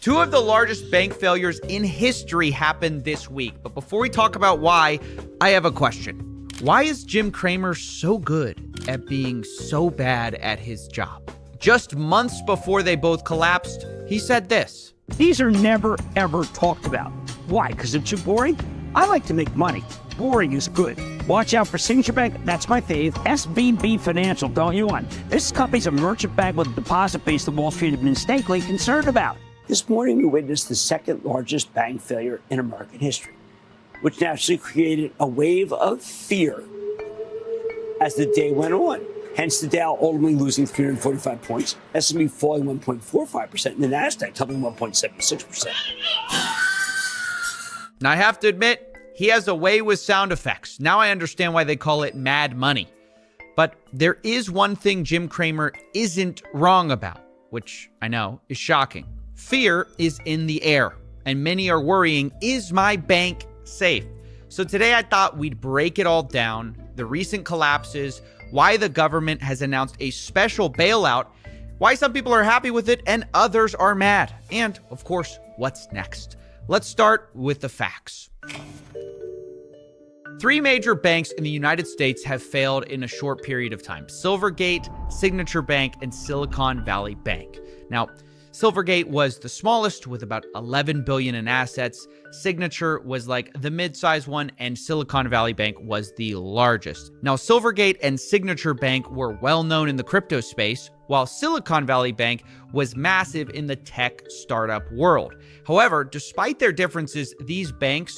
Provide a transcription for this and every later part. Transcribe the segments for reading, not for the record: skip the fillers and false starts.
Two of the largest bank failures in history happened this week. But before we talk about why, I have a question. Why is Jim Cramer so good at being so bad at his job? Just months before they both collapsed, he said this. These are never, ever talked about. Why? Because it's too boring? I like to make money. Boring is good. Watch out for Signature Bank. That's my fave. SVB Financial, don't you want? This company's a merchant bank with a deposit base that Wall Street have been mistakenly concerned about. This morning, we witnessed the second largest bank failure in American history, which naturally created a wave of fear as the day went on. Hence, the Dow ultimately losing 345 points, S&P falling 1.45%, and the Nasdaq tumbling 1.76%. Now, I have to admit, he has a way with sound effects. Now I understand why they call it mad money. But there is one thing Jim Cramer isn't wrong about, which I know is shocking. Fear is in the air, and many are worrying, is my bank safe? So today I thought we'd break it all down, the recent collapses, why the government has announced a special bailout, why some people are happy with it and others are mad, and of course, what's next. Let's start with the facts. Three major banks in the United States have failed in a short period of time: Silvergate, Signature Bank, and Silicon Valley Bank. Now, Silvergate was the smallest with about $11 billion in assets. Signature was like the mid-sized one, and Silicon Valley Bank was the largest. Now, Silvergate and Signature Bank were well known in the crypto space, while Silicon Valley Bank was massive in the tech startup world. However, despite their differences, these banks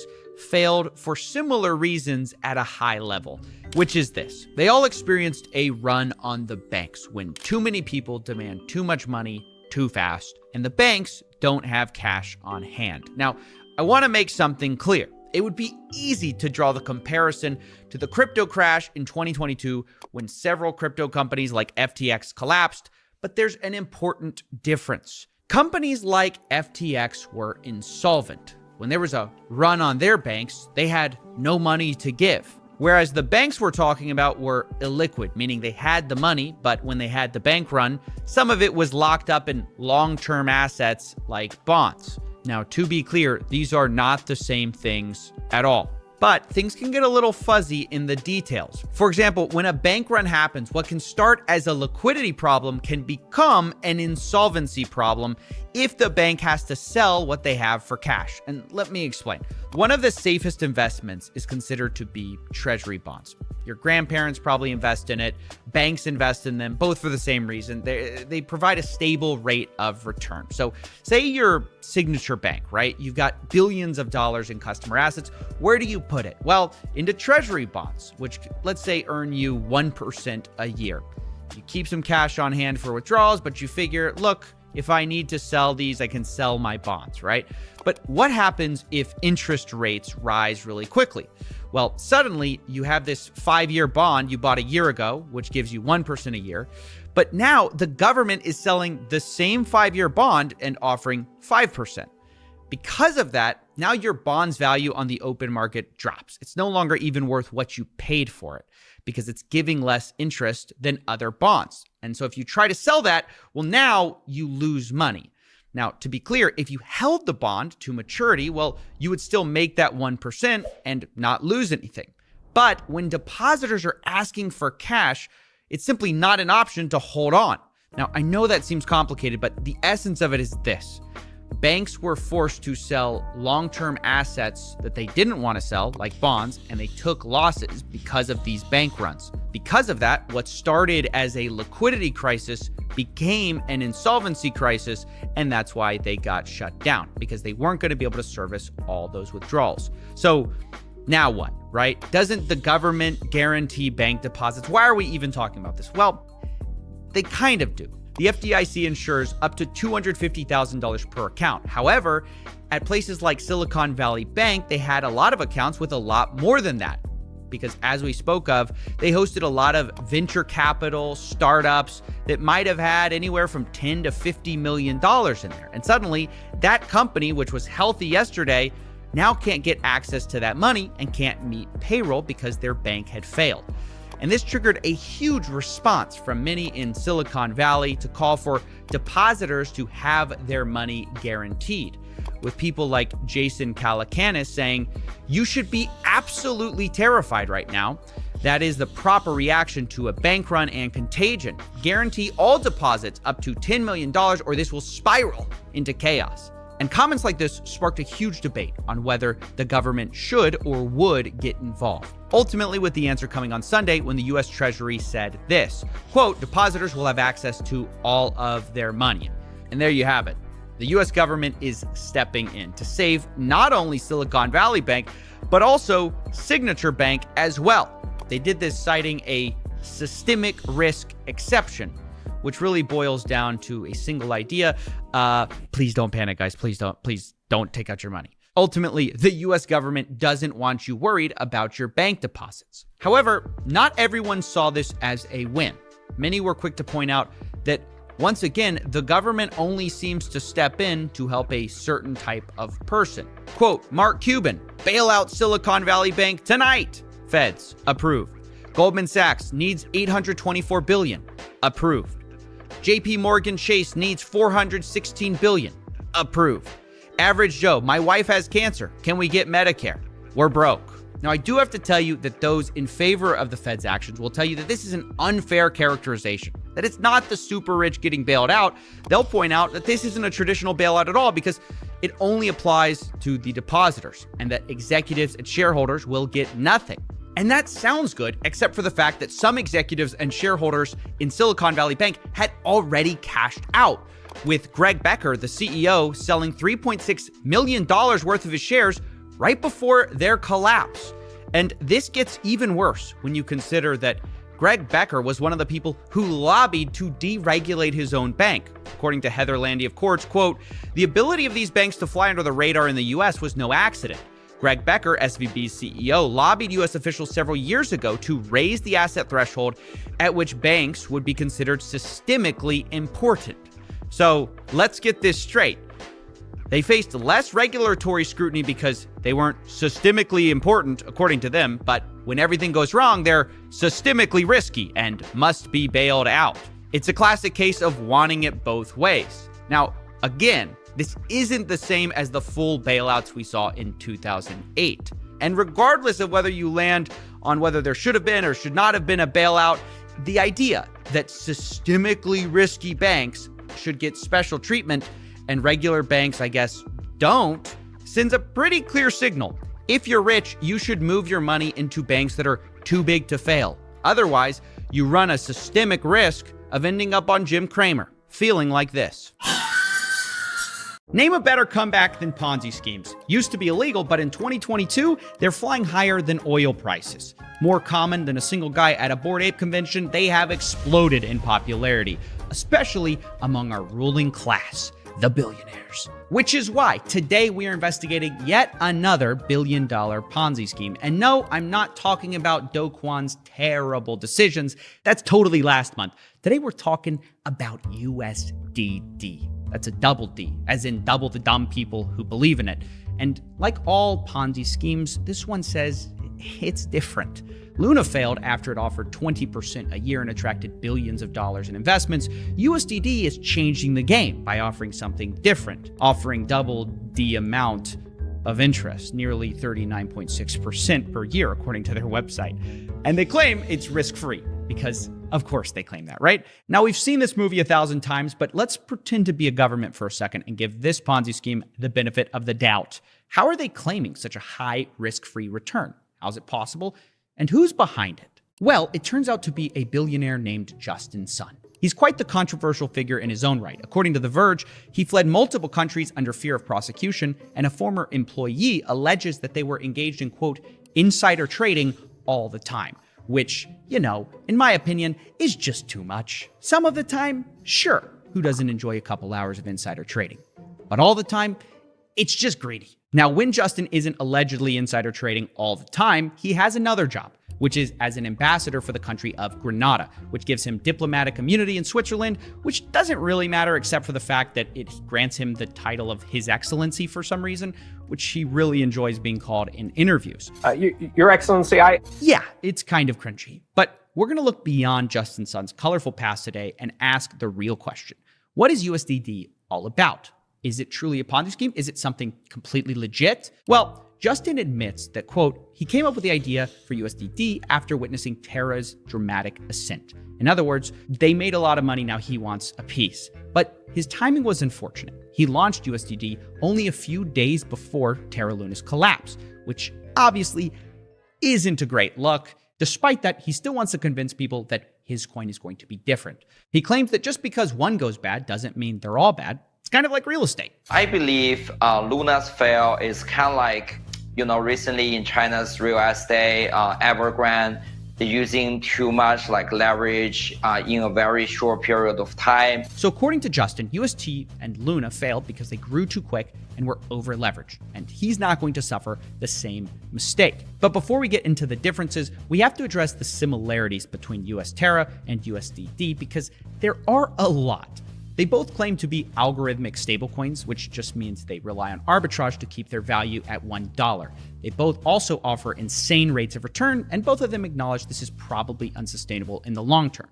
failed for similar reasons at a high level, which is this. They all experienced a run on the banks when too many people demand too much money too fast, and the banks don't have cash on hand. Now, I want to make something clear. It would be easy to draw the comparison to the crypto crash in 2022 when several crypto companies like FTX collapsed, but there's an important difference. Companies like FTX were insolvent. When there was a run on their banks, they had no money to give. Whereas the banks we're talking about were illiquid, meaning they had the money, but when they had the bank run, some of it was locked up in long-term assets like bonds. Now, to be clear, these are not the same things at all. But things can get a little fuzzy in the details. For example, when a bank run happens, what can start as a liquidity problem can become an insolvency problem if the bank has to sell what they have for cash. And let me explain. One of the safest investments is considered to be treasury bonds. Your grandparents probably invest in it. Banks invest in them, both for the same reason. They provide a stable rate of return. So say you're Signature Bank, right? You've got billions of dollars in customer assets. Where do you put it? Well, into treasury bonds, which let's say earn you 1% a year. You keep some cash on hand for withdrawals, but you figure, look, if I need to sell these, I can sell my bonds, right? But what happens if interest rates rise really quickly? Well, suddenly you have this 5-year bond you bought a year ago, which gives you 1% a year. But now the government is selling the same 5-year bond and offering 5%. Because of that, now your bond's value on the open market drops. It's no longer even worth what you paid for it because it's giving less interest than other bonds. And so if you try to sell that, well, now you lose money. Now, to be clear, if you held the bond to maturity, well, you would still make that 1% and not lose anything. But when depositors are asking for cash, it's simply not an option to hold on. Now, I know that seems complicated, but the essence of it is this. Banks were forced to sell long-term assets that they didn't want to sell, like bonds, and they took losses because of these bank runs. Because of that, what started as a liquidity crisis became an insolvency crisis, and that's why they got shut down, because they weren't going to be able to service all those withdrawals. So now what, right? Doesn't the government guarantee bank deposits? Why are we even talking about this? Well, they kind of do. The FDIC insures up to $250,000 per account. However, at places like Silicon Valley Bank, they had a lot of accounts with a lot more than that. Because as we spoke of, they hosted a lot of venture capital startups that might have had anywhere from $10 to $50 million in there. And suddenly, that company, which was healthy yesterday, now can't get access to that money and can't meet payroll because their bank had failed. And this triggered a huge response from many in Silicon Valley to call for depositors to have their money guaranteed, with people like Jason Calacanis saying, "You should be absolutely terrified right now. That is the proper reaction to a bank run and contagion. Guarantee all deposits up to $10 million or this will spiral into chaos." And comments like this sparked a huge debate on whether the government should or would get involved. Ultimately, with the answer coming on Sunday when the U.S. Treasury said this, quote, "Depositors will have access to all of their money." And there you have it. The U.S. government is stepping in to save not only Silicon Valley Bank, but also Signature Bank as well. They did this citing a systemic risk exception, which really boils down to a single idea. Please don't panic, guys. Please don't take out your money. Ultimately, the U.S. government doesn't want you worried about your bank deposits. However, not everyone saw this as a win. Many were quick to point out that, once again, the government only seems to step in to help a certain type of person. Quote, "Mark Cuban, bail out Silicon Valley Bank tonight. Feds, approved. Goldman Sachs needs $824 billion. Approved. JP Morgan Chase needs $416 billion. Approved. Average Joe, my wife has cancer. Can we get Medicare? We're broke." Now, I do have to tell you that those in favor of the Fed's actions will tell you that this is an unfair characterization, that it's not the super rich getting bailed out. They'll point out that this isn't a traditional bailout at all because it only applies to the depositors and that executives and shareholders will get nothing. And that sounds good, except for the fact that some executives and shareholders in Silicon Valley Bank had already cashed out, with Greg Becker, the CEO, selling $3.6 million worth of his shares right before their collapse. And this gets even worse when you consider that Greg Becker was one of the people who lobbied to deregulate his own bank. According to Heather Landy of Quartz, quote, "The ability of these banks to fly under the radar in the U.S. was no accident. Greg Becker, SVB's CEO, lobbied U.S. officials several years ago to raise the asset threshold at which banks would be considered systemically important." So let's get this straight. They faced less regulatory scrutiny because they weren't systemically important, according to them, but when everything goes wrong, they're systemically risky and must be bailed out. It's a classic case of wanting it both ways. Now, again, this isn't the same as the full bailouts we saw in 2008. And regardless of whether you land on whether there should have been or should not have been a bailout, the idea that systemically risky banks should get special treatment and regular banks, I guess, don't, sends a pretty clear signal. If you're rich, you should move your money into banks that are too big to fail. Otherwise, you run a systemic risk of ending up on Jim Cramer, feeling like this. Name a better comeback than Ponzi schemes. Used to be illegal, but in 2022, they're flying higher than oil prices. More common than a single guy at a Bored Ape convention, they have exploded in popularity, especially among our ruling class, the billionaires. Which is why today we are investigating yet another billion-dollar Ponzi scheme. And no, I'm not talking about Do Kwon's terrible decisions. That's totally last month. Today we're talking about USDD. That's a double D, as in double the dumb people who believe in it. And like all Ponzi schemes, this one says it's different. Luna failed after it offered 20% a year and attracted billions of dollars in investments. USDD is changing the game by offering something different, offering double the amount of interest, nearly 39.6% per year, according to their website. And they claim it's risk-free, because of course they claim that, right? Now, we've seen this movie 1,000 times, but let's pretend to be a government for a second and give this Ponzi scheme the benefit of the doubt. How are they claiming such a high risk-free return? How's it possible? And who's behind it? Well, it turns out to be a billionaire named Justin Sun. He's quite the controversial figure in his own right. According to The Verge, he fled multiple countries under fear of prosecution, and a former employee alleges that they were engaged in, quote, insider trading all the time, which, you know, in my opinion, is just too much. Some of the time, sure, who doesn't enjoy a couple hours of insider trading? But all the time, it's just greedy. Now, when Justin isn't allegedly insider trading all the time, he has another job, which is as an ambassador for the country of Grenada, which gives him diplomatic immunity in Switzerland, which doesn't really matter except for the fact that it grants him the title of His Excellency for some reason, which he really enjoys being called in interviews. Your Excellency, Yeah, it's kind of cringy. But we're going to look beyond Justin Sun's colorful past today and ask the real question. What is USDD all about? Is it truly a Ponzi scheme? Is it something completely legit? Well, Justin admits that, quote, he came up with the idea for USDD after witnessing Terra's dramatic ascent. In other words, they made a lot of money, now he wants a piece. But his timing was unfortunate. He launched USDD only a few days before Terra Luna's collapse, which obviously isn't a great look. Despite that, he still wants to convince people that his coin is going to be different. He claims that just because one goes bad doesn't mean they're all bad. It's kind of like real estate. I believe Luna's fail is kind of like, recently in China's real estate, Evergrande, they're using too much leverage in a very short period of time. So according to Justin, UST and Luna failed because they grew too quick and were over leveraged, and he's not going to suffer the same mistake. But before we get into the differences, we have to address the similarities between US Terra and USDD because there are a lot. They both claim to be algorithmic stablecoins, which just means they rely on arbitrage to keep their value at $1. They both also offer insane rates of return, and both of them acknowledge this is probably unsustainable in the long term.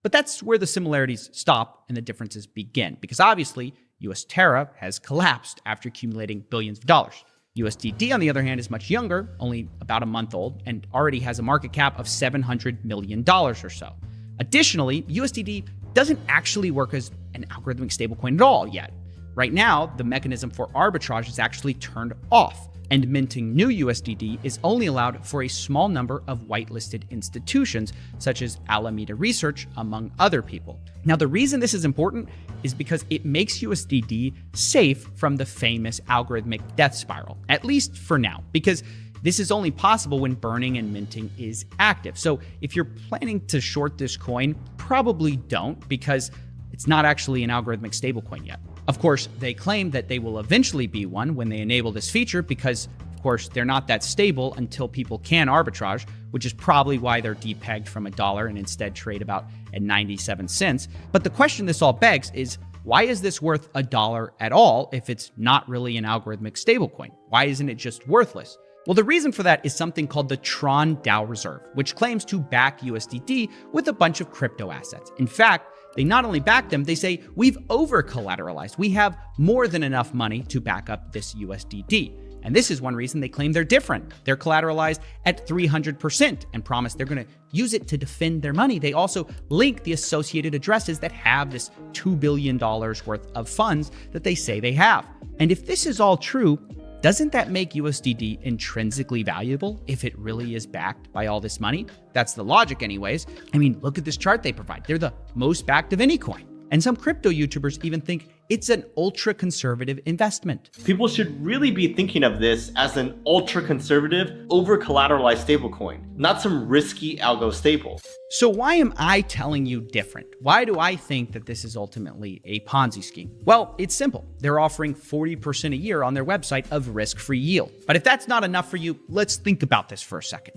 But that's where the similarities stop and the differences begin, because obviously, US Terra has collapsed after accumulating billions of dollars. USDD, on the other hand, is much younger, only about a month old, and already has a market cap of $700 million or so. Additionally, USDD doesn't actually work as an algorithmic stablecoin at all yet. Right now, the mechanism for arbitrage is actually turned off, and minting new USDD is only allowed for a small number of whitelisted institutions, such as Alameda Research, among other people. Now, the reason this is important is because it makes USDD safe from the famous algorithmic death spiral, at least for now, because this is only possible when burning and minting is active. So if you're planning to short this coin, probably don't, because it's not actually an algorithmic stablecoin yet. Of course, they claim that they will eventually be one when they enable this feature because, of course, they're not that stable until people can arbitrage, which is probably why they're depegged from $1 and instead trade about at 97 cents. But the question this all begs is, why is this worth $1 at all if it's not really an algorithmic stablecoin? Why isn't it just worthless? Well, the reason for that is something called the Tron DAO Reserve, which claims to back USDD with a bunch of crypto assets. In fact, they not only back them, they say, we've over-collateralized. We have more than enough money to back up this USDD. And this is one reason they claim they're different. They're collateralized at 300% and promise they're going to use it to defend their money. They also link the associated addresses that have this $2 billion worth of funds that they say they have. And if this is all true, doesn't that make USDD intrinsically valuable if it really is backed by all this money? That's the logic anyways. I mean, look at this chart they provide. They're the most backed of any coin. And some crypto YouTubers even think it's an ultra-conservative investment. People should really be thinking of this as an ultra-conservative, over-collateralized stablecoin, not some risky algo stable. So why am I telling you different? Why do I think that this is ultimately a Ponzi scheme? Well, it's simple. They're offering 40% a year on their website of risk-free yield. But if that's not enough for you, let's think about this for a second.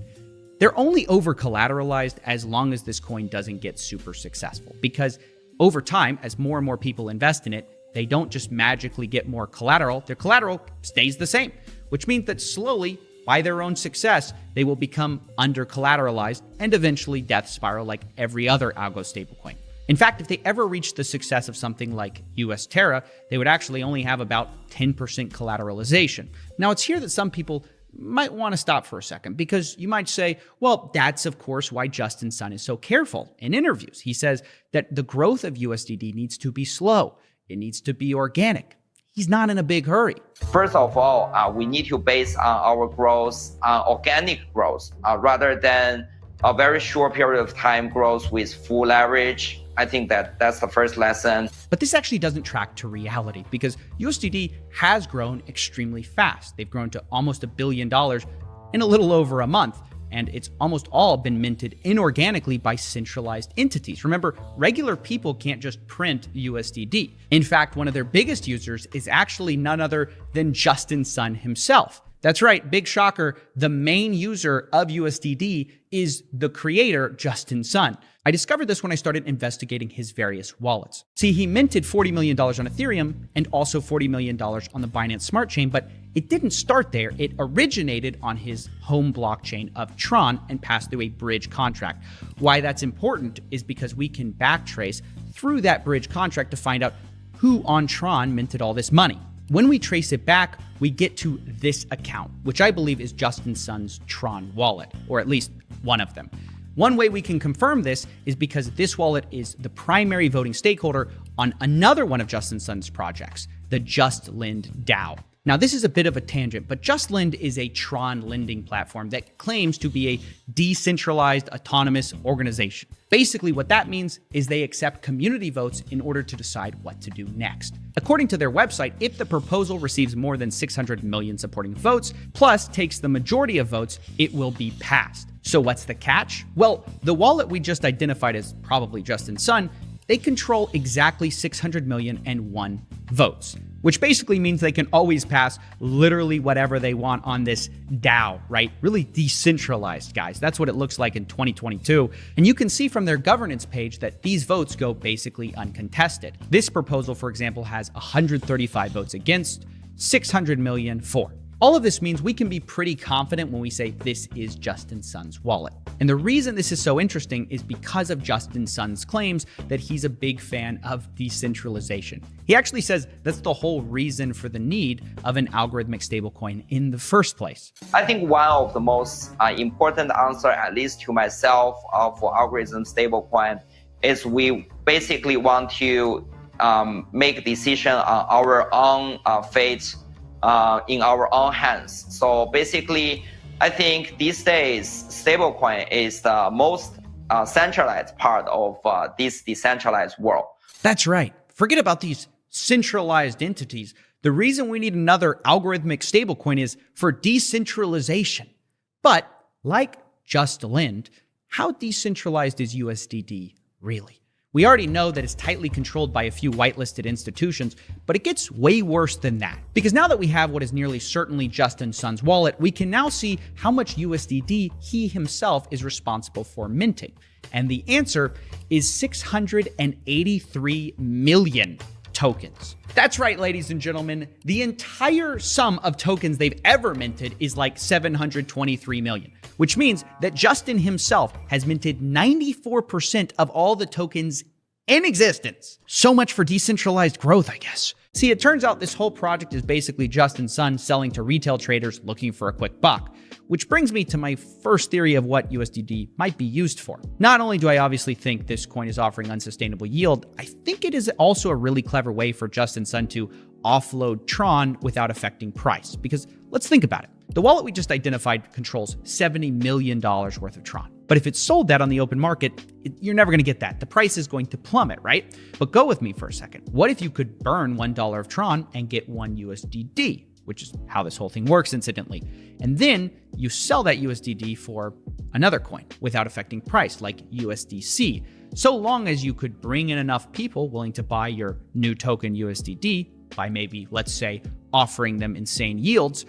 They're only over-collateralized as long as this coin doesn't get super successful, because over time, as more and more people invest in it, they don't just magically get more collateral. Their collateral stays the same, which means that slowly, by their own success, they will become under-collateralized and eventually death spiral like every other algo stablecoin. In fact, if they ever reach the success of something like US Terra, they would actually only have about 10% collateralization. Now, it's here that some people might want to stop for a second, because you might say, well, that's of course why Justin Sun is so careful in interviews. He says that the growth of USDD needs to be slow. It needs to be organic. He's not in a big hurry. First of all, we need to base our growth on organic growth rather than a very short period of time growth with full leverage. I think that's the first lesson. But this actually doesn't track to reality, because USDD has grown extremely fast. They've grown to almost $1 billion in a little over a month, and it's almost all been minted inorganically by centralized entities. Remember, regular people can't just print USDD. In fact, one of their biggest users is actually none other than Justin Sun himself. That's right, big shocker. The main user of USDD is the creator, Justin Sun. I discovered this when I started investigating his various wallets. See, he minted $40 million on Ethereum and also $40 million on the Binance Smart Chain, but it didn't start there. It originated on his home blockchain of Tron and passed through a bridge contract. Why that's important is because we can backtrace through that bridge contract to find out who on Tron minted all this money. When we trace it back, we get to this account, which I believe is Justin Sun's Tron wallet, or at least one of them. One way we can confirm this is because this wallet is the primary voting stakeholder on another one of Justin Sun's projects, the JustLend DAO. Now, this is a bit of a tangent, but JustLend is a Tron lending platform that claims to be a decentralized autonomous organization. Basically, what that means is they accept community votes in order to decide what to do next. According to their website, if the proposal receives more than 600 million supporting votes, plus takes the majority of votes, it will be passed. So what's the catch? Well, the wallet we just identified as probably Justin Sun, they control exactly 600,000,001 votes, which basically means they can always pass literally whatever they want on this DAO, right? Really decentralized, guys. That's what it looks like in 2022. And you can see from their governance page that these votes go basically uncontested. This proposal, for example, has 135 votes against, 600 million for. All of this means we can be pretty confident when we say this is Justin Sun's wallet. And the reason this is so interesting is because of Justin Sun's claims that he's a big fan of decentralization. He actually says that's the whole reason for the need of an algorithmic stablecoin in the first place. I think one of the most important answer, at least to myself, for algorithm stablecoin is we basically want to make a decision on our own fate in our own hands. So basically, I think these days, stablecoin is the most centralized part of this decentralized world. That's right. Forget about these centralized entities. The reason we need another algorithmic stablecoin is for decentralization. But like JustLend, how decentralized is USDD really? We already know that it's tightly controlled by a few whitelisted institutions, but it gets way worse than that. Because now that we have what is nearly certainly Justin Sun's wallet, we can now see how much USDD he himself is responsible for minting. And the answer is 683 million tokens. That's right, ladies and gentlemen. The entire sum of tokens they've ever minted is like 723 million, which means that Justin himself has minted 94% of all the tokens in existence. So much for decentralized growth, I guess. See, it turns out this whole project is basically Justin Sun selling to retail traders looking for a quick buck, which brings me to my first theory of what USDD might be used for. Not only do I obviously think this coin is offering unsustainable yield, I think it is also a really clever way for Justin Sun to offload Tron without affecting price. Because let's think about it. The wallet we just identified controls $70 million worth of Tron. But if it's sold that on the open market, you're never going to get that. The price is going to plummet, right? But go with me for a second. What if you could burn $1 of Tron and get 1 USDD, which is how this whole thing works, incidentally. And then you sell that USDD for another coin without affecting price, like USDC, so long as you could bring in enough people willing to buy your new token USDD by maybe, let's say, offering them insane yields.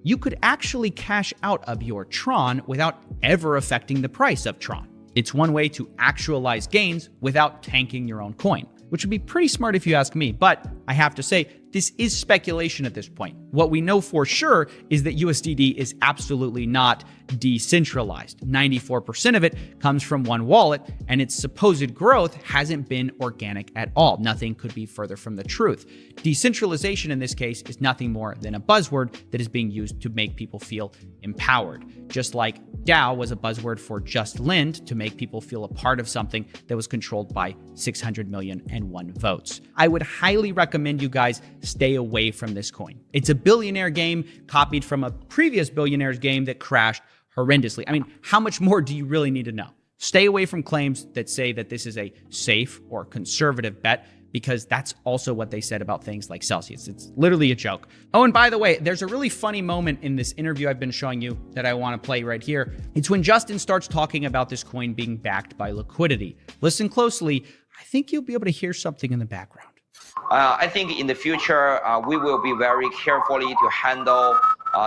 You could actually cash out of your Tron without ever affecting the price of Tron. It's one way to actualize gains without tanking your own coin, which would be pretty smart if you ask me. But I have to say, this is speculation at this point. What we know for sure is that USDD is absolutely not decentralized. 94% of it comes from one wallet, and its supposed growth hasn't been organic at all. Nothing could be further from the truth. Decentralization in this case is nothing more than a buzzword that is being used to make people feel empowered. Just like DAO was a buzzword for JustLend to make people feel a part of something that was controlled by 600,000,001 votes. I would highly recommend you guys stay away from this coin. It's a billionaire game copied from a previous billionaire's game that crashed horrendously. I mean, how much more do you really need to know? Stay away from claims that say that this is a safe or conservative bet, because that's also what they said about things like Celsius. It's literally a joke. Oh, and by the way, there's a really funny moment in this interview I've been showing you that I want to play right here. It's when Justin starts talking about this coin being backed by liquidity. Listen closely. I think you'll be able to hear something in the background. I think in the future, we will be very carefully to handle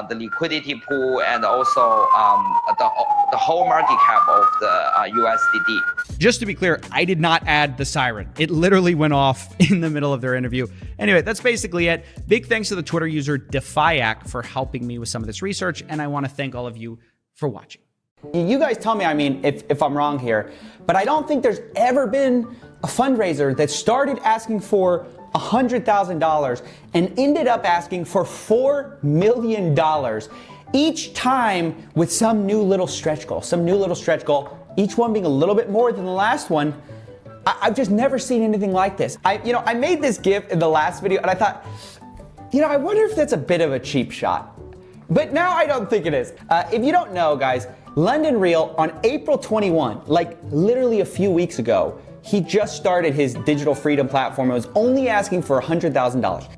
the liquidity pool, and also the whole market cap of the USDT. Just to be clear, I did not add the siren. It literally went off in the middle of their interview. Anyway, that's basically it. Big thanks to the Twitter user Defiac for helping me with some of this research, and I want to thank all of you for watching. You guys tell me, if I'm wrong here, but I don't think there's ever been a fundraiser that started asking for $100,000 and ended up asking for $4 million each time with some new little stretch goal, each one being a little bit more than the last one. I've just never seen anything like this. I made this GIF in the last video and I thought, I wonder if that's a bit of a cheap shot. But now I don't think it is. If you don't know, guys, London Real on April 21, like literally a few weeks ago, he just started his digital freedom platform and was only asking for $100,000.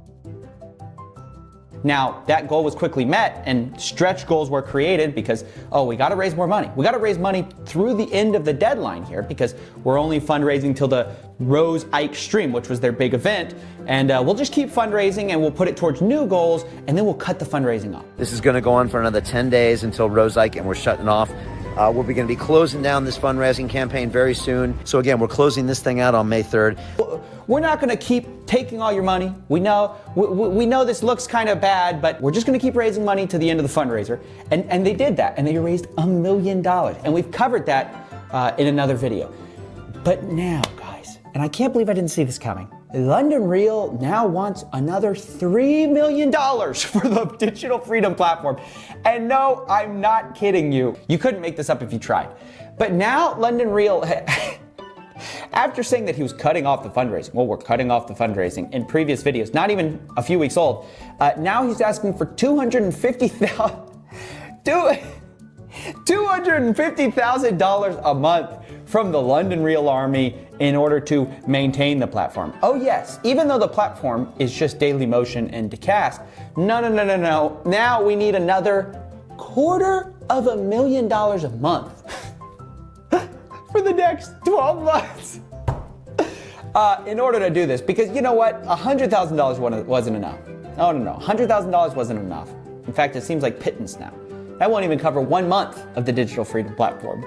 Now, that goal was quickly met and stretch goals were created because, we got to raise more money. We got to raise money through the end of the deadline here because we're only fundraising till the Rose Ike stream, which was their big event. And we'll just keep fundraising and we'll put it towards new goals and then we'll cut the fundraising off. This is going to go on for another 10 days until Rose Ike and we're shutting off. We're going to be closing down this fundraising campaign very soon. So again, we're closing this thing out on May 3rd. We're not going to keep taking all your money. We know this looks kind of bad, but we're just going to keep raising money to the end of the fundraiser. And they did that, and they raised $1 million. And we've covered that in another video. But now, guys, and I can't believe I didn't see this coming, London Real now wants another $3 million for the digital freedom platform. And no, I'm not kidding you. You couldn't make this up if you tried. But now London Real, after saying that he was cutting off the fundraising, we're cutting off the fundraising in previous videos, not even a few weeks old, now he's asking for $250,000 a month from the London Real Army in order to maintain the platform. Oh yes, even though the platform is just Daily Motion and Decast, no. Now we need another $250,000 a month for the next 12 months in order to do this. Because you know what? $100,000 wasn't enough. No. $100,000 wasn't enough. In fact, it seems like pittance now. That won't even cover 1 month of the digital freedom platform.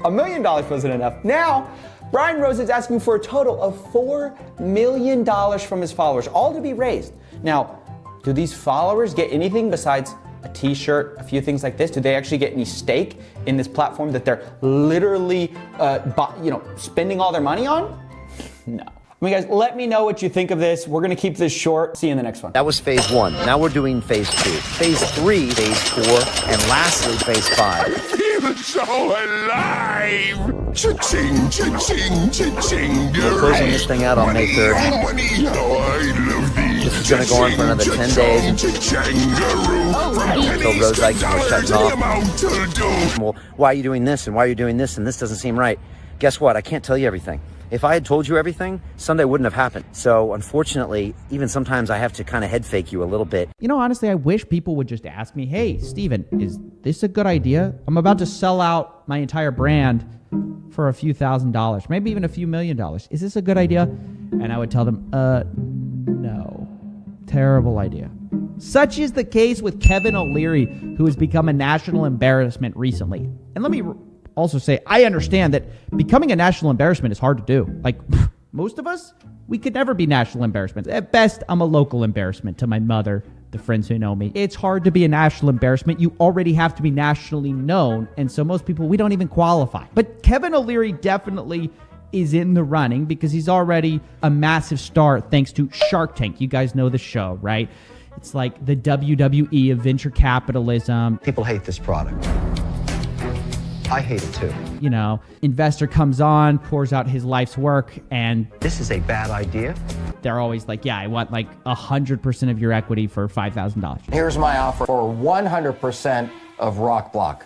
$1 million wasn't enough. Now, Brian Rose is asking for a total of $4 million from his followers, all to be raised. Now, do these followers get anything besides a t-shirt, a few things like this? Do they actually get any stake in this platform that they're literally, spending all their money on? No. Guys, let me know what you think of this. We're going to keep this short. See you in the next one. That was phase 1. Now we're doing phase 2. Phase 3, phase 4, and lastly, phase 5. Feel so alive! Cha-ching, cha-ching, cha-ching. We're closing this thing out on May 3rd. This is going to go on for another 10 days until Rose Ike and we're shutting off. Well, why are you doing this and why are you doing this and this doesn't seem right? Guess what? I can't tell you everything. If I had told you everything, Sunday wouldn't have happened. So unfortunately, even sometimes I have to kind of head fake you a little bit. Honestly, I wish people would just ask me, hey, Stephen, is this a good idea? I'm about to sell out my entire brand for a few $1,000s, maybe even a few $1 million. Is this a good idea? And I would tell them, no. Terrible idea. Such is the case with Kevin O'Leary, who has become a national embarrassment recently. And let me also say, I understand that becoming a national embarrassment is hard to do. Like, most of us, we could never be national embarrassments. At best, I'm a local embarrassment to my mother, the friends who know me. It's hard to be a national embarrassment. You already have to be nationally known. And so most people, we don't even qualify. But Kevin O'Leary definitely is in the running because he's already a massive star thanks to Shark Tank. You guys know the show, right? It's like the WWE of venture capitalism. People hate this product. I hate it too. Investor comes on, pours out his life's work, and this is a bad idea. They're always like, yeah, I want like 100% of your equity for $5,000. Here's my offer for 100% of Rock Block.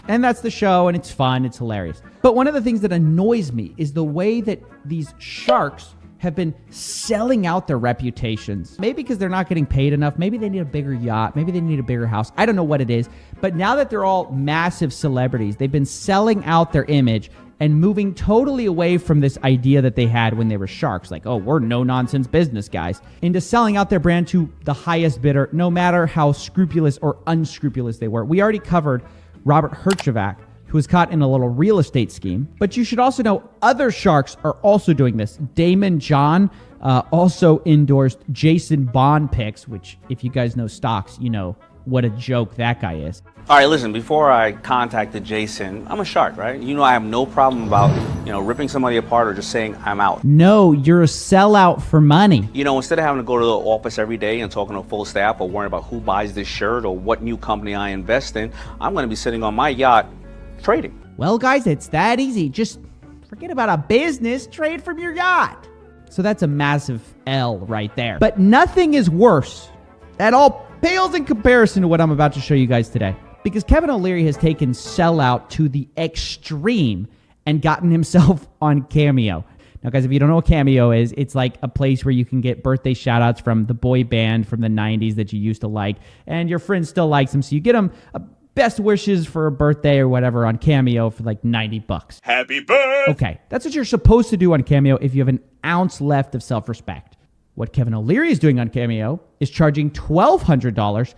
And that's the show, and it's fun, it's hilarious. But one of the things that annoys me is the way that these sharks have been selling out their reputations. Maybe because they're not getting paid enough. Maybe they need a bigger yacht. Maybe they need a bigger house. I don't know what it is. But now that they're all massive celebrities, they've been selling out their image and moving totally away from this idea that they had when they were sharks, like, oh, we're no-nonsense business guys, into selling out their brand to the highest bidder, no matter how scrupulous or unscrupulous they were. We already covered Robert Herjavec, who was caught in a little real estate scheme. But you should also know other sharks are also doing this. Damon John also endorsed Jason Bond picks, which if you guys know stocks, you know what a joke that guy is. All right, listen, before I contacted Jason, I'm a shark, right? You know I have no problem about, ripping somebody apart or just saying I'm out. No, you're a sellout for money. Instead of having to go to the office every day and talking to a full staff or worrying about who buys this shirt or what new company I invest in, I'm going to be sitting on my yacht trading. Well, guys, it's that easy. Just forget about a business, trade from your yacht. So that's a massive L right there. But nothing is worse at all, pales in comparison to what I'm about to show you guys today. Because Kevin O'Leary has taken sellout to the extreme and gotten himself on Cameo. Now, guys, if you don't know what Cameo is, it's like a place where you can get birthday shout-outs from the boy band from the 90s that you used to like, and your friend still likes them, so you get them best wishes for a birthday or whatever on Cameo for like $90. Happy birthday! Okay, that's what you're supposed to do on Cameo if you have an ounce left of self-respect. What Kevin O'Leary is doing on Cameo is charging $1,200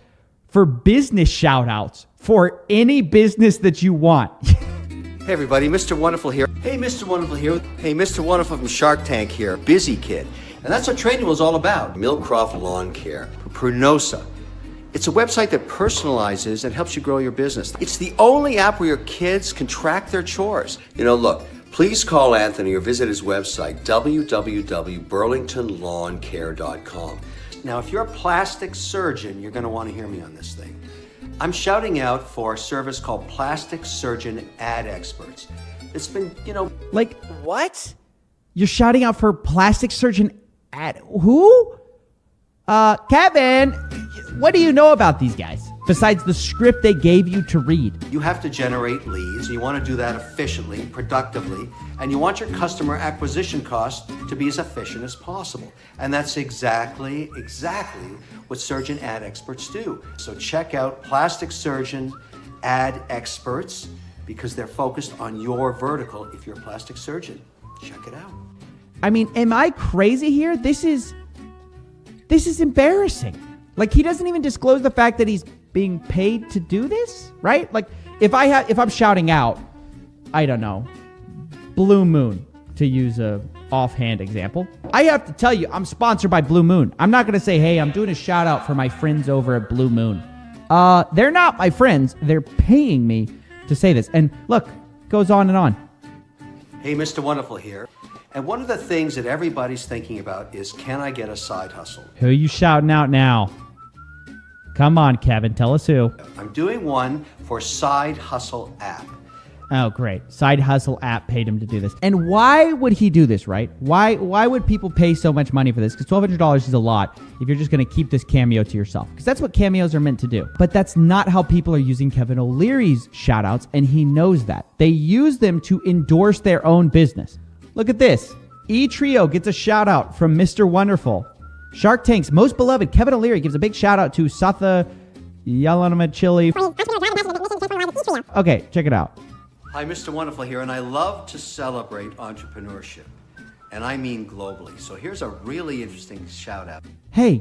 for business shout-outs for any business that you want. Hey everybody, Mr. Wonderful here. Hey, Mr. Wonderful here. Hey, Mr. Wonderful from Shark Tank here. Busy kid. And that's what Trading was all about. Millcroft Lawn Care. Prunosa. It's a website that personalizes and helps you grow your business. It's the only app where your kids can track their chores. Look, please call Anthony or visit his website, www.burlingtonlawncare.com. Now, if you're a plastic surgeon, you're going to want to hear me on this thing. I'm shouting out for a service called Plastic Surgeon Ad Experts. It's been, Like, what? You're shouting out for plastic surgeon ad... Who? Kevin, what do you know about these guys? Besides the script they gave you to read. You have to generate leads. You want to do that efficiently, productively, and you want your customer acquisition costs to be as efficient as possible. And that's exactly what surgeon ad experts do. So check out Plastic Surgeon Ad Experts because they're focused on your vertical if you're a plastic surgeon. Check it out. I mean, am I crazy here? This is embarrassing. Like, he doesn't even disclose the fact that he's being paid to do this, right? Like, if I'm shouting out, I don't know, Blue Moon, to use a offhand example, I have to tell you, I'm sponsored by Blue Moon. I'm not going to say, hey, I'm doing a shout out for my friends over at Blue Moon. They're not my friends. They're paying me to say this. And look, goes on and on. Hey, Mr. Wonderful here. And one of the things that everybody's thinking about is, can I get a side hustle? Who are you shouting out now? Come on, Kevin, tell us who. I'm doing one for Side Hustle app. Oh, great. Side Hustle app paid him to do this. And why would he do this, right? Why would people pay so much money for this? Because $1,200 is a lot if you're just going to keep this Cameo to yourself. Because that's what Cameos are meant to do. But that's not how people are using Kevin O'Leary's shout-outs, and he knows that. They use them to endorse their own business. Look at this. E-Trio gets a shout-out from Mr. Wonderful. Shark Tank's most beloved Kevin O'Leary gives a big shout-out to Satha Yalanamachili. Okay, check it out. Hi, Mr. Wonderful here, and I love to celebrate entrepreneurship. And I mean globally. So here's a really interesting shout-out. Hey,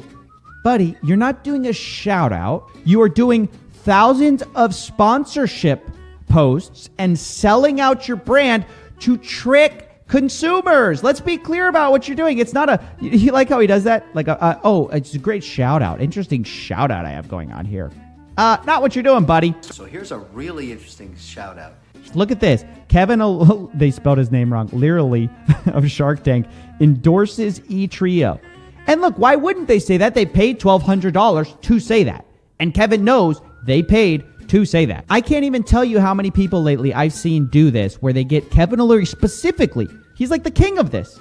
buddy, you're not doing a shout-out. You are doing thousands of sponsorship posts and selling out your brand to trick consumers. Let's be clear about what you're doing. It's not you like how he does that? Like, it's a great shout out. Interesting shout out I have going on here. Not what you're doing, buddy. So here's a really interesting shout out. Look at this. They spelled his name wrong. Leary of Shark Tank endorses E-Trio. And look, why wouldn't they say that? They paid $1,200 to say that. And Kevin knows they paid to say that. I can't even tell you how many people lately I've seen do this where they get Kevin O'Leary specifically. He's like the king of this,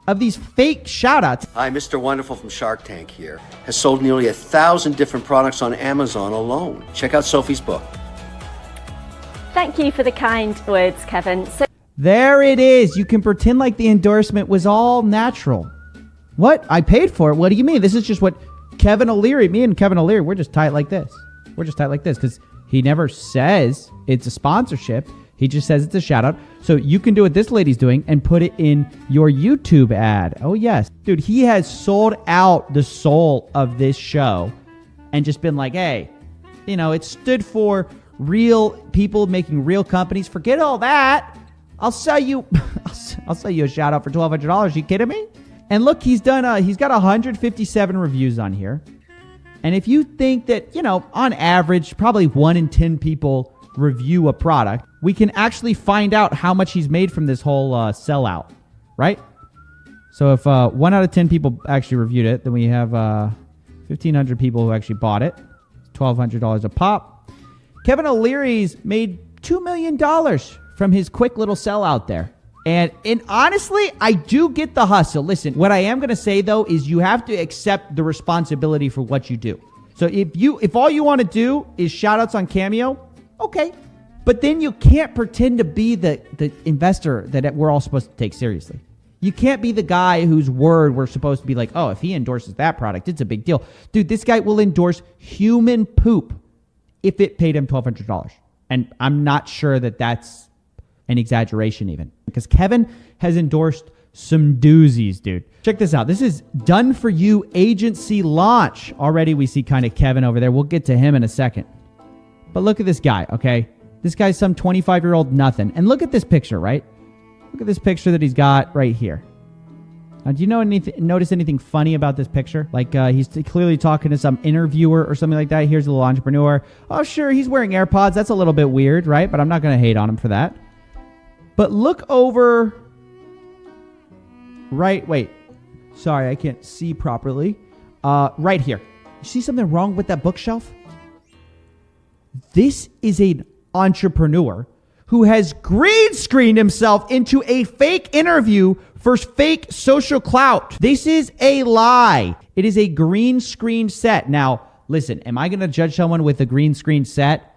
of these fake shout-outs. Hi, Mr. Wonderful from Shark Tank here. Has sold nearly 1,000 different products on Amazon alone. Check out Sophie's book. Thank you for the kind words, Kevin. There it is. You can pretend like the endorsement was all natural. What? I paid for it? What do you mean? This is just what Kevin O'Leary, me and Kevin O'Leary, we're just tight like this. We're just tight like this because he never says it's a sponsorship. He just says it's a shout out. So you can do what this lady's doing and put it in your YouTube ad. Oh, yes. Dude, he has sold out the soul of this show and just been like, hey, you know, it stood for real people making real companies. Forget all that. I'll sell you I'll sell you a shout out for $1,200. You kidding me? And look, he's got 157 reviews on here. And if you think that, you know, on average, probably 1 in 10 people review a product, we can actually find out how much he's made from this whole sellout, right? So if 1 out of 10 people actually reviewed it, then we have 1,500 people who actually bought it. $1,200 a pop. Kevin O'Leary's made $2 million from his quick little sellout there. And honestly, I do get the hustle. Listen, what I am going to say, though, is you have to accept the responsibility for what you do. So if all you want to do is shout outs on Cameo, okay. But then you can't pretend to be the investor that we're all supposed to take seriously. You can't be the guy whose word we're supposed to be like, oh, if he endorses that product, it's a big deal. Dude, this guy will endorse human poop if it paid him $1,200. And I'm not sure that that's an exaggeration even. Because Kevin has endorsed some doozies, dude. Check this out. This is Done For You agency launch. Already we see kind of Kevin over there. We'll get to him in a second. But look at this guy, okay? This guy's some 25-year-old nothing. And look at this picture, right? Look at this picture that he's got right here. Now, do you notice anything funny about this picture? Like he's clearly talking to some interviewer or something like that. Here's a little entrepreneur. Oh, sure, he's wearing AirPods. That's a little bit weird, right? But I'm not going to hate on him for that. But look over, wait, sorry, I can't see properly. Right here. You see something wrong with that bookshelf? This is an entrepreneur who has green screened himself into a fake interview for fake social clout. This is a lie. It is a green screen set. Now, listen, am I going to judge someone with a green screen set?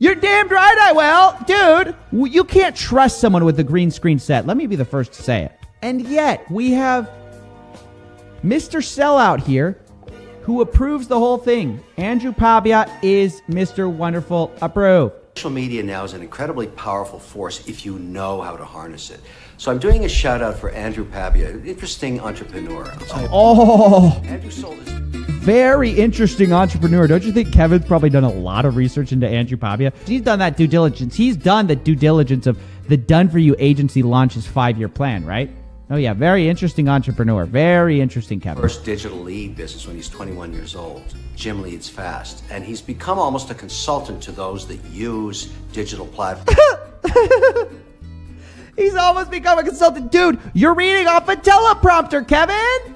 You're damned right I will. Dude, you can't trust someone with a green screen set. Let me be the first to say it. And yet, we have Mr. Sellout here who approves the whole thing. Andrew Pavia is Mr. Wonderful approved. Social media now is an incredibly powerful force if you know how to harness it. So I'm doing a shout out for Andrew Pavia, an interesting entrepreneur. Andrew sold his... Very interesting entrepreneur. Don't you think Kevin's probably done a lot of research into Andrew Pavia? He's done that due diligence. He's done the due diligence of the Done For You agency launch's 5-year plan, right? Oh, yeah. Very interesting entrepreneur. Very interesting, Kevin. First digital lead business when he's 21 years old. Jim leads fast. And he's become almost a consultant to those that use digital platforms. He's almost become a consultant. Dude, you're reading off a teleprompter, Kevin.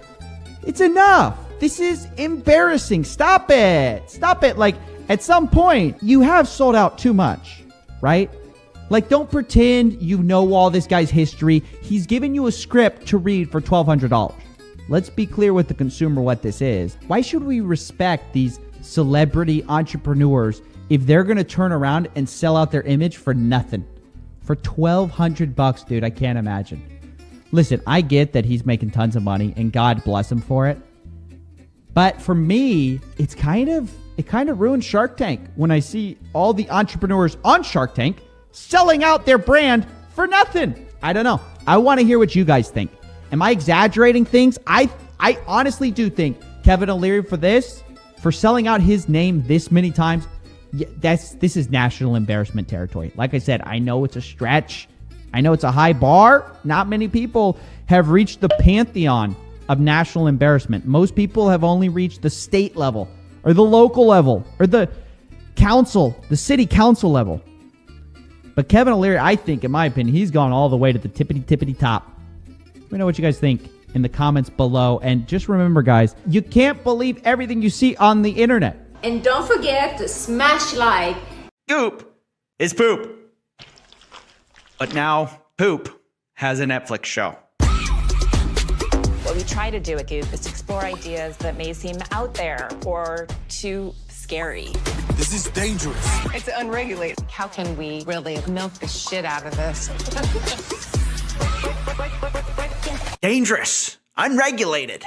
It's enough. This is embarrassing. Stop it. Stop it. Like, at some point, you have sold out too much, right? Like, don't pretend you know all this guy's history. He's giving you a script to read for $1,200. Let's be clear with the consumer what this is. Why should we respect these celebrity entrepreneurs if they're going to turn around and sell out their image for nothing? For $1,200, dude, I can't imagine. Listen, I get that he's making tons of money, and God bless him for it. But for me, it kind of ruins Shark Tank when I see all the entrepreneurs on Shark Tank selling out their brand for nothing. I don't know. I want to hear what you guys think. Am I exaggerating things? I honestly do think Kevin O'Leary for selling out his name this many times, this is national embarrassment territory. Like I said, I know it's a stretch. I know it's a high bar. Not many people have reached the pantheon of national embarrassment. Most people have only reached the state level or the local level or the council, the city council level. But Kevin O'Leary, I think, in my opinion, he's gone all the way to the tippity top. Let me know what you guys think in the comments below. And just remember, guys, you can't believe everything you see on the internet. And don't forget to smash like. Goop is poop. But now poop has a Netflix show. What we try to do at Goop is to explore ideas that may seem out there or too scary. This is dangerous. It's unregulated. How can we really milk the shit out of this? Dangerous. Unregulated.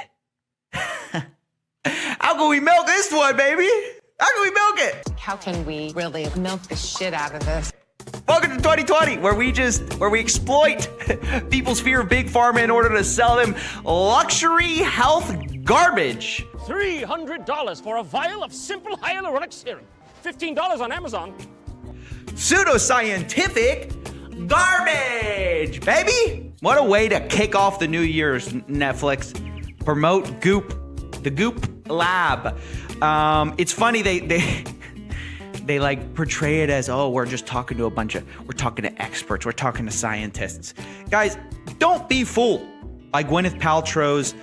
How can we milk this one, baby? How can we milk it? How can we really milk the shit out of this? Welcome to 2020, where we exploit people's fear of big pharma in order to sell them luxury health garbage. $300 for a vial of simple hyaluronic serum. $15 on Amazon. Pseudoscientific garbage, baby! What a way to kick off the new year's, Netflix. Promote Goop, the Goop Lab. It's funny, they like portray it as, oh, we're just talking to we're talking to experts, we're talking to scientists. Guys, don't be fooled by Gwyneth Paltrow's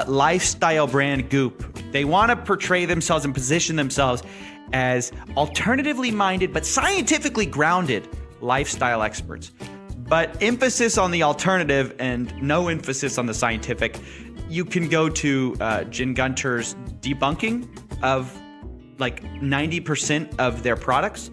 lifestyle brand Goop. They want to portray themselves and position themselves as alternatively minded but scientifically grounded lifestyle experts. But emphasis on the alternative and no emphasis on the scientific. You can go to Jen Gunter's debunking of like 90% of their products.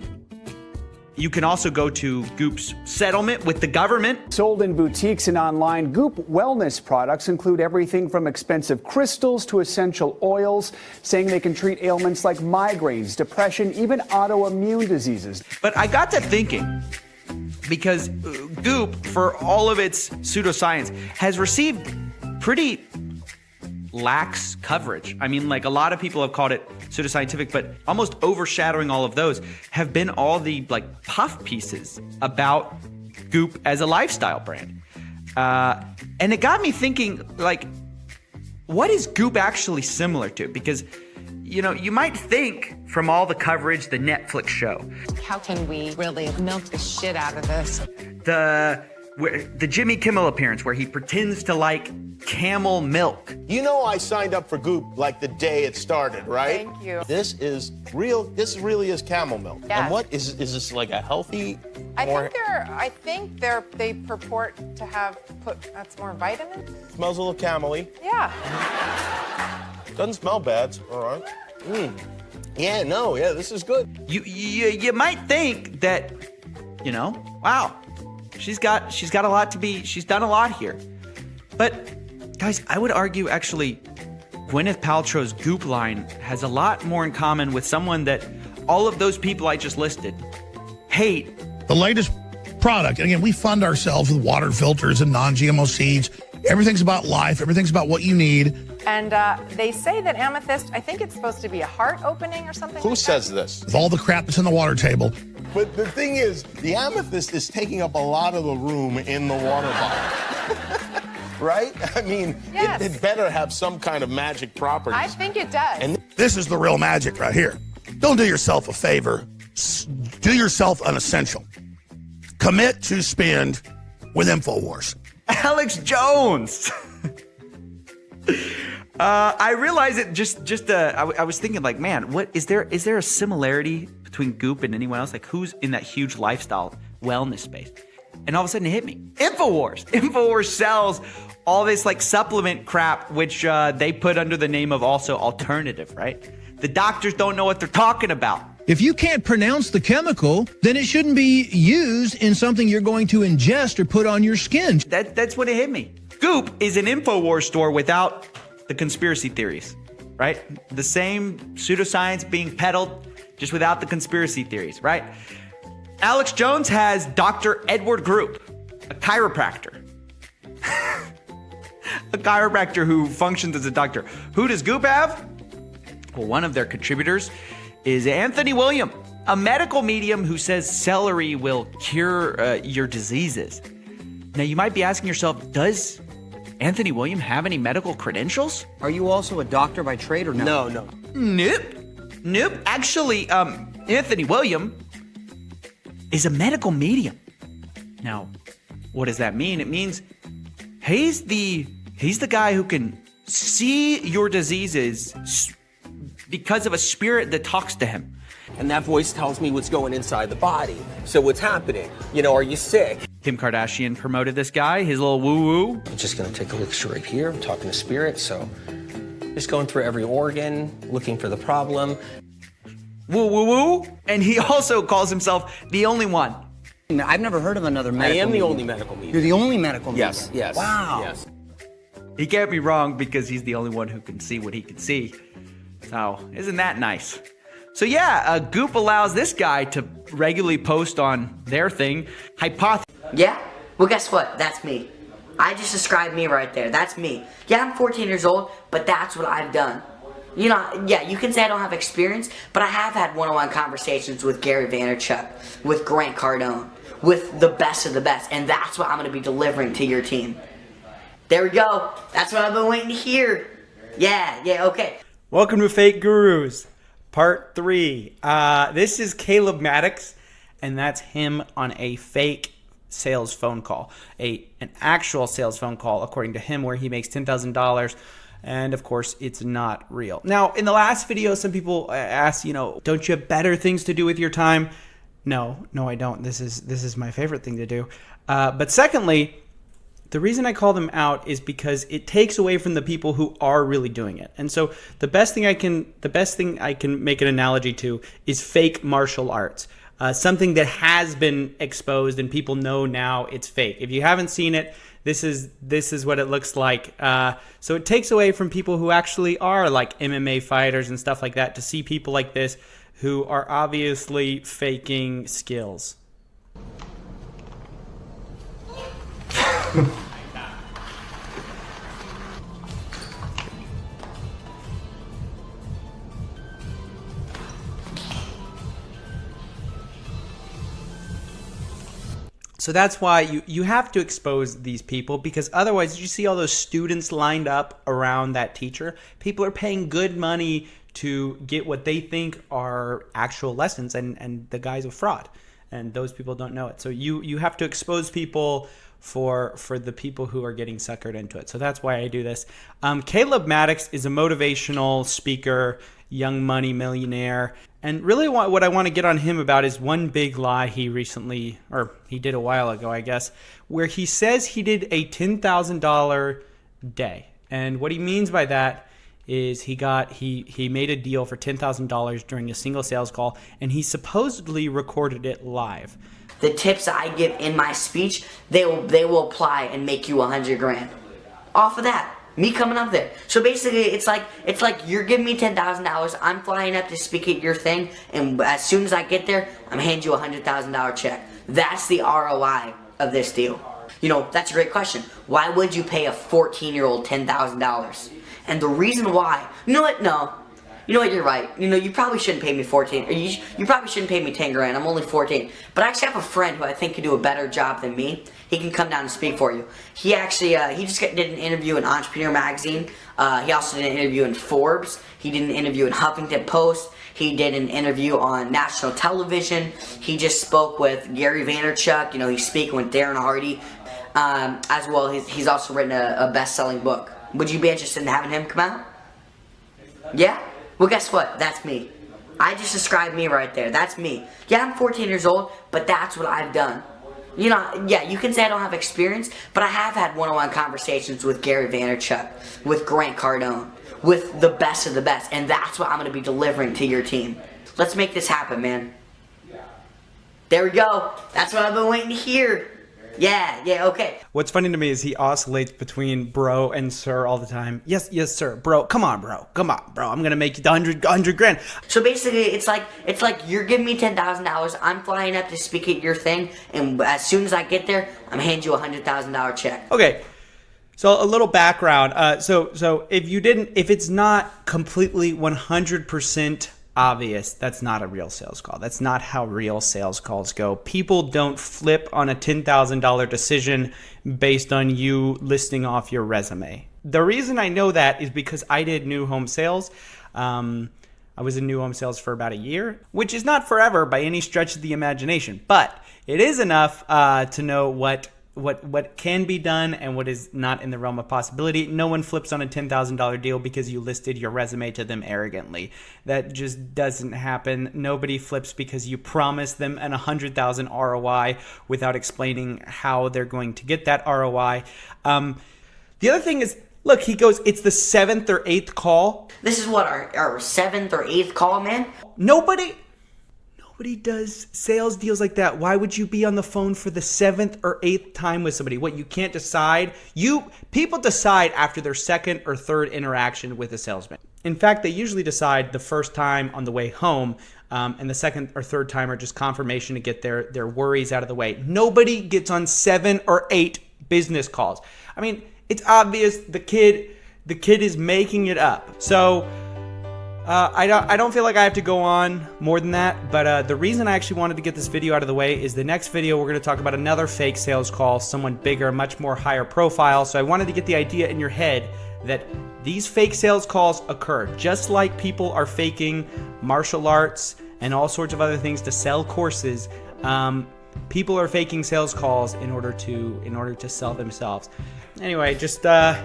You can also go to Goop's settlement with the government. Sold in boutiques and online, Goop wellness products include everything from expensive crystals to essential oils, saying they can treat ailments like migraines, depression, even autoimmune diseases. But I got to thinking, because Goop, for all of its pseudoscience, has received pretty lax coverage. I mean, like, a lot of people have called it pseudoscientific, but almost overshadowing all of those have been all the like puff pieces about Goop as a lifestyle brand. And it got me thinking, like, what is Goop actually similar to? Because, you know, you might think from all the coverage, the Netflix show. How can we really milk the shit out of this? The Jimmy Kimmel appearance where he pretends to like camel milk. You know, I signed up for Goop like the day it started, right? Thank you. This is real. This really is camel milk. Yes. And what is this, like a healthy? I think they purport to have that's more vitamins. Smells a little camel-y. Yeah. Doesn't smell bad. All right. Yeah. No. Yeah. This is good. You might think that, you know, wow, she's got a lot to be. She's done a lot here, but guys, I would argue actually Gwyneth Paltrow's Goop line has a lot more in common with someone that all of those people I just listed hate. The latest product, and again, we fund ourselves with water filters and non-GMO seeds. Everything's about life. Everything's about what you need. And they say that amethyst, I think it's supposed to be a heart opening or something. Who says this? With all the crap that's in the water table. But the thing is, the amethyst is taking up a lot of the room in the water bottle. Right? I mean, yes. it better have some kind of magic properties. I think it does. And this is the real magic right here. Don't do yourself a favor. Do yourself an essential. Commit to spend with InfoWars. Alex Jones. I realized it I was thinking, like, man, what is there a similarity between Goop and anyone else? Like, who's in that huge lifestyle wellness space? And all of a sudden it hit me. InfoWars. InfoWars sells all this like supplement crap, which they put under the name of also alternative, right? The doctors don't know what they're talking about. If you can't pronounce the chemical, then it shouldn't be used in something you're going to ingest or put on your skin. That's what it hit me. Goop is an InfoWars store without the conspiracy theories, right? The same pseudoscience being peddled, just without the conspiracy theories, right? Alex Jones has Dr. Edward Group, a chiropractor. A chiropractor who functions as a doctor. Who does Goop have? Well, one of their contributors is Anthony William, a medical medium who says celery will cure your diseases. Now, you might be asking yourself, does Anthony William have any medical credentials? Are you also a doctor by trade or no? No. Nope. Actually, Anthony William is a medical medium. Now, what does that mean? It means he's the guy who can see your diseases because of a spirit that talks to him. And that voice tells me what's going inside the body. So what's happening? You know, are you sick? Kim Kardashian promoted this guy, his little woo-woo. I'm just gonna take a look straight here. I'm talking to spirit, so just going through every organ, looking for the problem. Woo-woo-woo. And he also calls himself the only one. I've never heard of another medical I am the medium. only medical medium. You're the only medical medium? Yes. Wow. Yes. He can't be wrong because he's the only one who can see what he can see. So, isn't that nice? So yeah, Goop allows this guy to regularly post on their thing. Yeah? Well, guess what? That's me. I just described me right there. That's me. Yeah, I'm 14 years old, but that's what I've done. You know, yeah, you can say I don't have experience, but I have had one-on-one conversations with Gary Vaynerchuk, with Grant Cardone, with the best of the best, and that's what I'm going to be delivering to your team. There we go. That's what I've been waiting to hear. Yeah, okay. Welcome to Fake Gurus, Part 3. This is Caleb Maddox, and that's him on a fake sales phone call. An actual sales phone call, according to him, where he makes $10,000. And of course, it's not real. Now, in the last video, some people asked, don't you have better things to do with your time? No, I don't. This is my favorite thing to do. But secondly, the reason I call them out is because it takes away from the people who are really doing it. And so the best thing I can make an analogy to is fake martial arts. Something that has been exposed and people know now it's fake. If you haven't seen it, this is what it looks like. So it takes away from people who actually are like MMA fighters and stuff like that to see people like this who are obviously faking skills. So that's why you have to expose these people, because otherwise, did you see all those students lined up around that teacher? People are paying good money to get what they think are actual lessons, and the guy's a fraud, and those people don't know it. So you have to expose people for the people who are getting suckered into it. So that's why I do this. Caleb Maddox is a motivational speaker, young money millionaire. And really what I want to get on him about is one big lie he recently, or he did a while ago, I guess, where he says he did a $10,000 day. And what he means by that is he made a deal for $10,000 during a single sales call, and he supposedly recorded it live. The tips I give in my speech, they will apply and make you $100,000 off of that. Me coming up there. So basically, it's like you're giving me $10,000. I'm flying up to speak at your thing, and as soon as I get there, I'm handing you a $100,000 check. That's the ROI of this deal. That's a great question. Why would you pay a 14-year-old $10,000? And the reason why, you know what? No. You know what? You're right. You probably shouldn't pay me 14. Or you probably shouldn't pay me $10,000. I'm only 14. But I actually have a friend who I think can do a better job than me. He can come down and speak for you. He actually he just did an interview in Entrepreneur Magazine. He also did an interview in Forbes. He did an interview in Huffington Post. He did an interview on national television. He just spoke with Gary Vaynerchuk. He's speaking with Darren Hardy. As well, he's also written a best-selling book. Would you be interested in having him come out? Yeah? Well, guess what? That's me. I just described me right there. That's me. Yeah, I'm 14 years old, but that's what I've done. Yeah, you can say I don't have experience, but I have had one-on-one conversations with Gary Vaynerchuk, with Grant Cardone, with the best of the best, and that's what I'm going to be delivering to your team. Let's make this happen, man. There we go. That's what I've been waiting to hear. Yeah, okay. What's funny to me is he oscillates between bro and sir all the time. Yes, sir. Bro, come on, bro. I'm going to make you $100,000. So basically, it's like you're giving me $10,000. I'm flying up to speak at your thing, and as soon as I get there, I'm handing you a $100,000 check. Okay. So a little background. So if it's not completely 100% obvious, that's not a real sales call. That's not how real sales calls go. People don't flip on a $10,000 decision based on you listing off your resume. The reason I know that is because I did new home sales. I was in new home sales for about a year, which is not forever by any stretch of the imagination, but it is enough to know what can be done and what is not in the realm of possibility. No one flips on a $10,000 deal because you listed your resume to them arrogantly. That just doesn't happen. Nobody flips because you promise them an $100,000 ROI without explaining how they're going to get that ROI. The other thing is, look, he goes, it's the 7th or 8th call. This is what, our 7th or 8th call, man? Nobody does sales deals like that. Why would you be on the phone for the 7th or 8th time with somebody? What, you can't decide? People decide after their 2nd or 3rd interaction with a salesman. In fact, they usually decide the first time on the way home, and the second or third time are just confirmation to get their worries out of the way. Nobody gets on 7 or 8 business calls. I mean, it's obvious the kid is making it up. So I don't feel like I have to go on more than that, but the reason I actually wanted to get this video out of the way is the next video we're going to talk about another fake sales call, someone bigger, much more higher profile. So I wanted to get the idea in your head that these fake sales calls occur, just like people are faking martial arts and all sorts of other things to sell courses. People are faking sales calls in order to sell themselves. Anyway, just I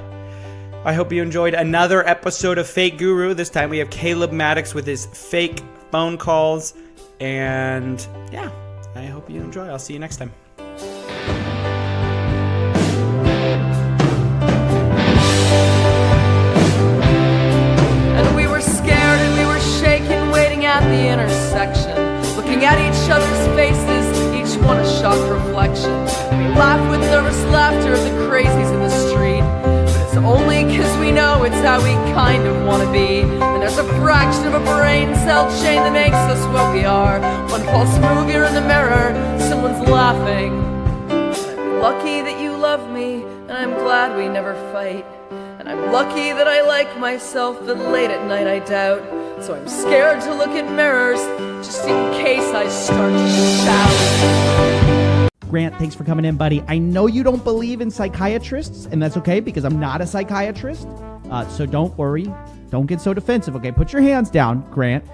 hope you enjoyed another episode of Fake Guru. This time we have Caleb Maddox with his fake phone calls. And yeah, I hope you enjoy. I'll see you next time. And we were scared and we were shaking, waiting at the intersection, looking at each other's faces, each one a shocked reflection. We laughed with nervous laughter at the crazies in the street. It's only cause we know it's how we kind of want to be. And there's a fraction of a brain cell chain that makes us what we are. One false move, you're in the mirror, someone's laughing. I'm lucky that you love me, and I'm glad we never fight. And I'm lucky that I like myself, but late at night I doubt. So I'm scared to look at mirrors, just in case I start to shout. Grant, thanks for coming in, buddy. I know you don't believe in psychiatrists, and that's okay because I'm not a psychiatrist. So don't worry. Don't get so defensive, okay? Put your hands down, Grant,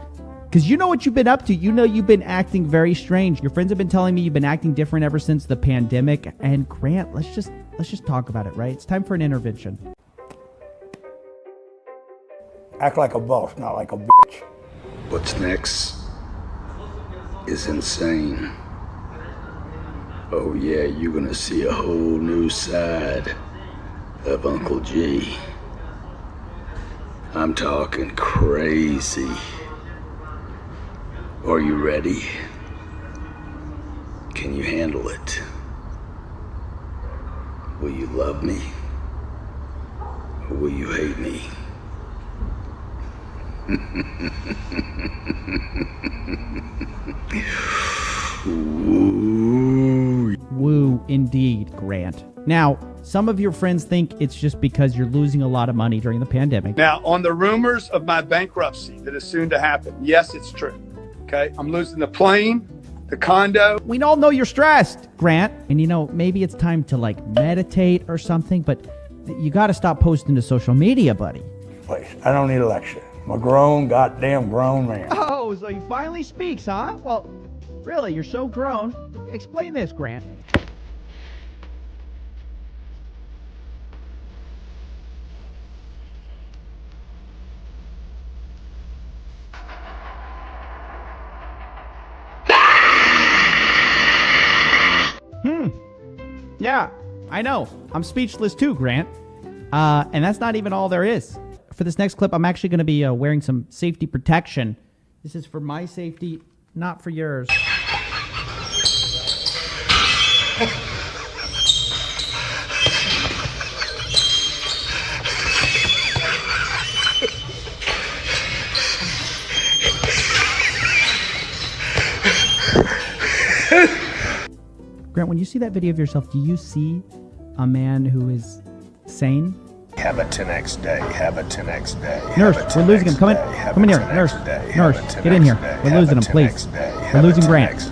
because you know what you've been up to. You know you've been acting very strange. Your friends have been telling me you've been acting different ever since the pandemic. And Grant, let's just talk about it, right? It's time for an intervention. Act like a boss, not like a bitch. What's next is insane. Oh yeah, you're gonna see a whole new side of Uncle G. I'm talking crazy. Are you ready? Can you handle it? Will you love me? Or will you hate me? Woo, indeed, Grant. Now, some of your friends think it's just because you're losing a lot of money during the pandemic. Now, on the rumors of my bankruptcy that is soon to happen, yes, it's true. Okay, I'm losing the plane, the condo. We all know you're stressed, Grant. And maybe it's time to meditate or something, but you got to stop posting to social media, buddy. Please, I don't need a lecture. I'm a goddamn grown man. Oh, so he finally speaks, huh? Well, really, you're so grown. Explain this, Grant. Yeah, I know. I'm speechless too, Grant. And that's not even all there is. For this next clip, I'm actually going to be wearing some safety protection. This is for my safety, not for yours. Grant, when you see that video of yourself, do you see a man who is sane? Have a 10x day. Have a 10x day. Nurse, we're losing him. Come in here. Nurse, get in here. We're losing him, please. We're losing Grant.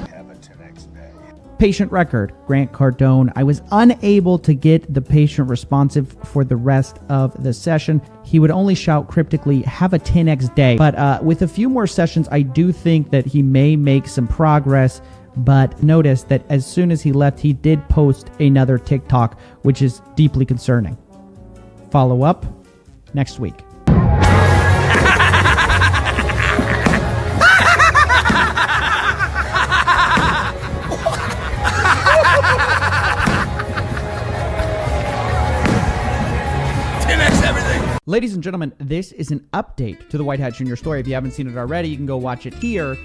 Patient record, Grant Cardone. I was unable to get the patient responsive for the rest of the session. He would only shout cryptically, have a 10x day. But with a few more sessions, I do think that he may make some progress. But notice that as soon as he left, he did post another TikTok, which is deeply concerning. Follow up next week. Ladies and gentlemen, this is an update to the White Hat Jr. story. If you haven't seen it already, you can go watch it here.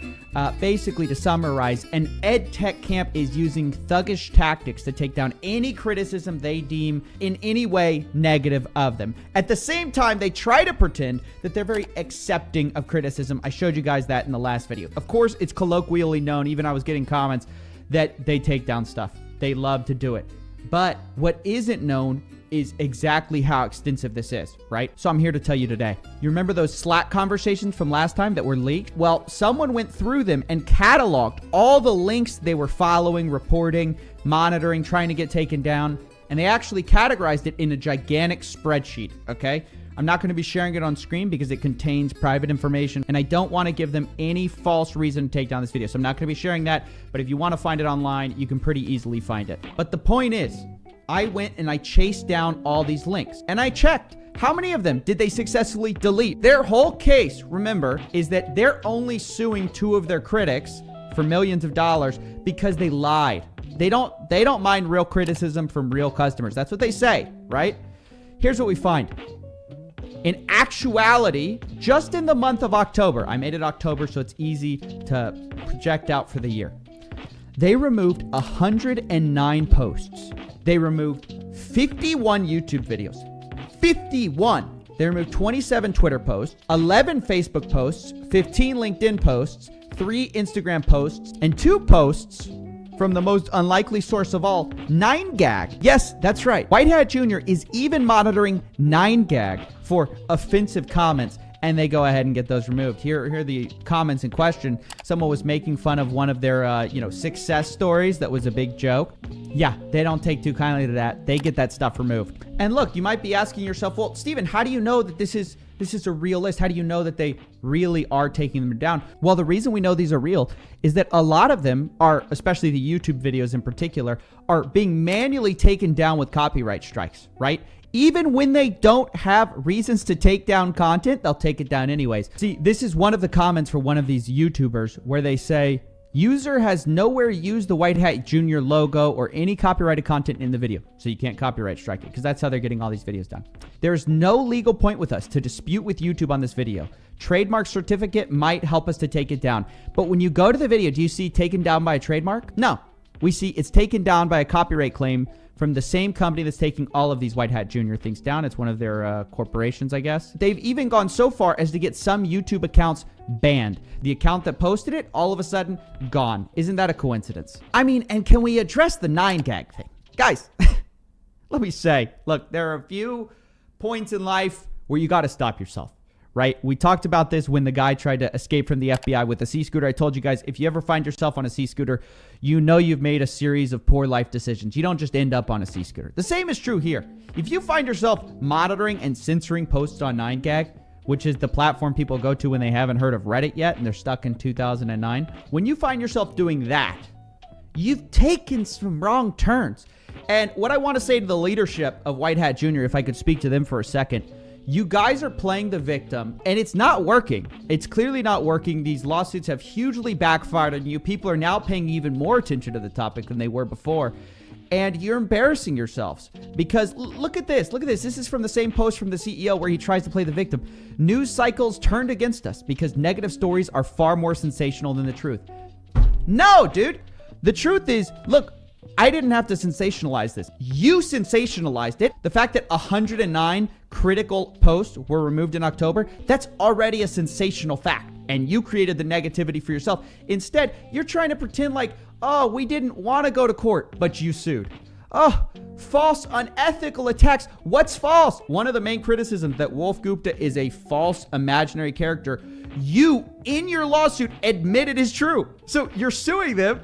Basically, to summarize, an ed tech camp is using thuggish tactics to take down any criticism they deem in any way negative of them. At the same time, they try to pretend that they're very accepting of criticism. I showed you guys that in the last video. Of course, it's colloquially known, even I was getting comments, that they take down stuff. They love to do it. But what isn't known is exactly how extensive this is, right? So I'm here to tell you today. You remember those Slack conversations from last time that were leaked? Well, someone went through them and cataloged all the links they were following, reporting, monitoring, trying to get taken down, and they actually categorized it in a gigantic spreadsheet, okay? I'm not going to be sharing it on screen because it contains private information, and I don't want to give them any false reason to take down this video. So I'm not going to be sharing that, but if you want to find it online, you can pretty easily find it. But the point is, I went and I chased down all these links and I checked how many of them did they successfully delete. Their whole case, remember, is that they're only suing 2 of their critics for millions of dollars because they lied. They don't mind real criticism from real customers. That's what they say, right? Here's what we find. In actuality, just in the month of October, I made it October so it's easy to project out for the year. They removed 109 posts. They removed 51 YouTube videos. 51! They removed 27 Twitter posts, 11 Facebook posts, 15 LinkedIn posts, 3 Instagram posts, and 2 posts from the most unlikely source of all, 9gag. Yes, that's right. White Hat Jr. is even monitoring 9gag for offensive comments, and they go ahead and get those removed. Here are the comments in question. Someone was making fun of one of their, success stories that was a big joke. Yeah, they don't take too kindly to that. They get that stuff removed. And look, you might be asking yourself, well, Stephen, how do you know that this is a real list? How do you know that they really are taking them down? Well, the reason we know these are real is that a lot of them are, especially the YouTube videos in particular, are being manually taken down with copyright strikes, right? Even when they don't have reasons to take down content, they'll take it down anyways. See, this is one of the comments for one of these YouTubers where they say, user has nowhere used the White Hat Jr. logo or any copyrighted content in the video. So you can't copyright strike it because that's how they're getting all these videos done. There's no legal point with us to dispute with YouTube on this video. Trademark certificate might help us to take it down. But when you go to the video, do you see taken down by a trademark? No. We see it's taken down by a copyright claim from the same company that's taking all of these White Hat Jr. things down. It's one of their corporations, I guess. They've even gone so far as to get some YouTube accounts banned. The account that posted it, all of a sudden, gone. Isn't that a coincidence? I mean, and can we address the 9gag thing? Guys, let me say, look, there are a few points in life where you got to stop yourself. Right? We talked about this when the guy tried to escape from the FBI with a C-scooter. I told you guys, if you ever find yourself on a C-scooter, you know you've made a series of poor life decisions. You don't just end up on a C-scooter. The same is true here. If you find yourself monitoring and censoring posts on 9gag, which is the platform people go to when they haven't heard of Reddit yet and they're stuck in 2009, when you find yourself doing that, you've taken some wrong turns. And what I want to say to the leadership of White Hat Jr., if I could speak to them for a second, you guys are playing the victim, and it's not working. It's clearly not working. These lawsuits have hugely backfired on you. People are now paying even more attention to the topic than they were before. And you're embarrassing yourselves because look at this. Look at this. This is from the same post from the CEO where he tries to play the victim. News cycles turned against us because negative stories are far more sensational than the truth. No, dude. The truth is, look, I didn't have to sensationalize this. You sensationalized it. The fact that 109 critical posts were removed in October, that's already a sensational fact. And you created the negativity for yourself. Instead, you're trying to pretend like, oh, we didn't want to go to court, but you sued. Oh, false, unethical attacks. What's false? One of the main criticisms that Wolf Gupta is a false imaginary character. You, in your lawsuit, admit it is true. So you're suing them,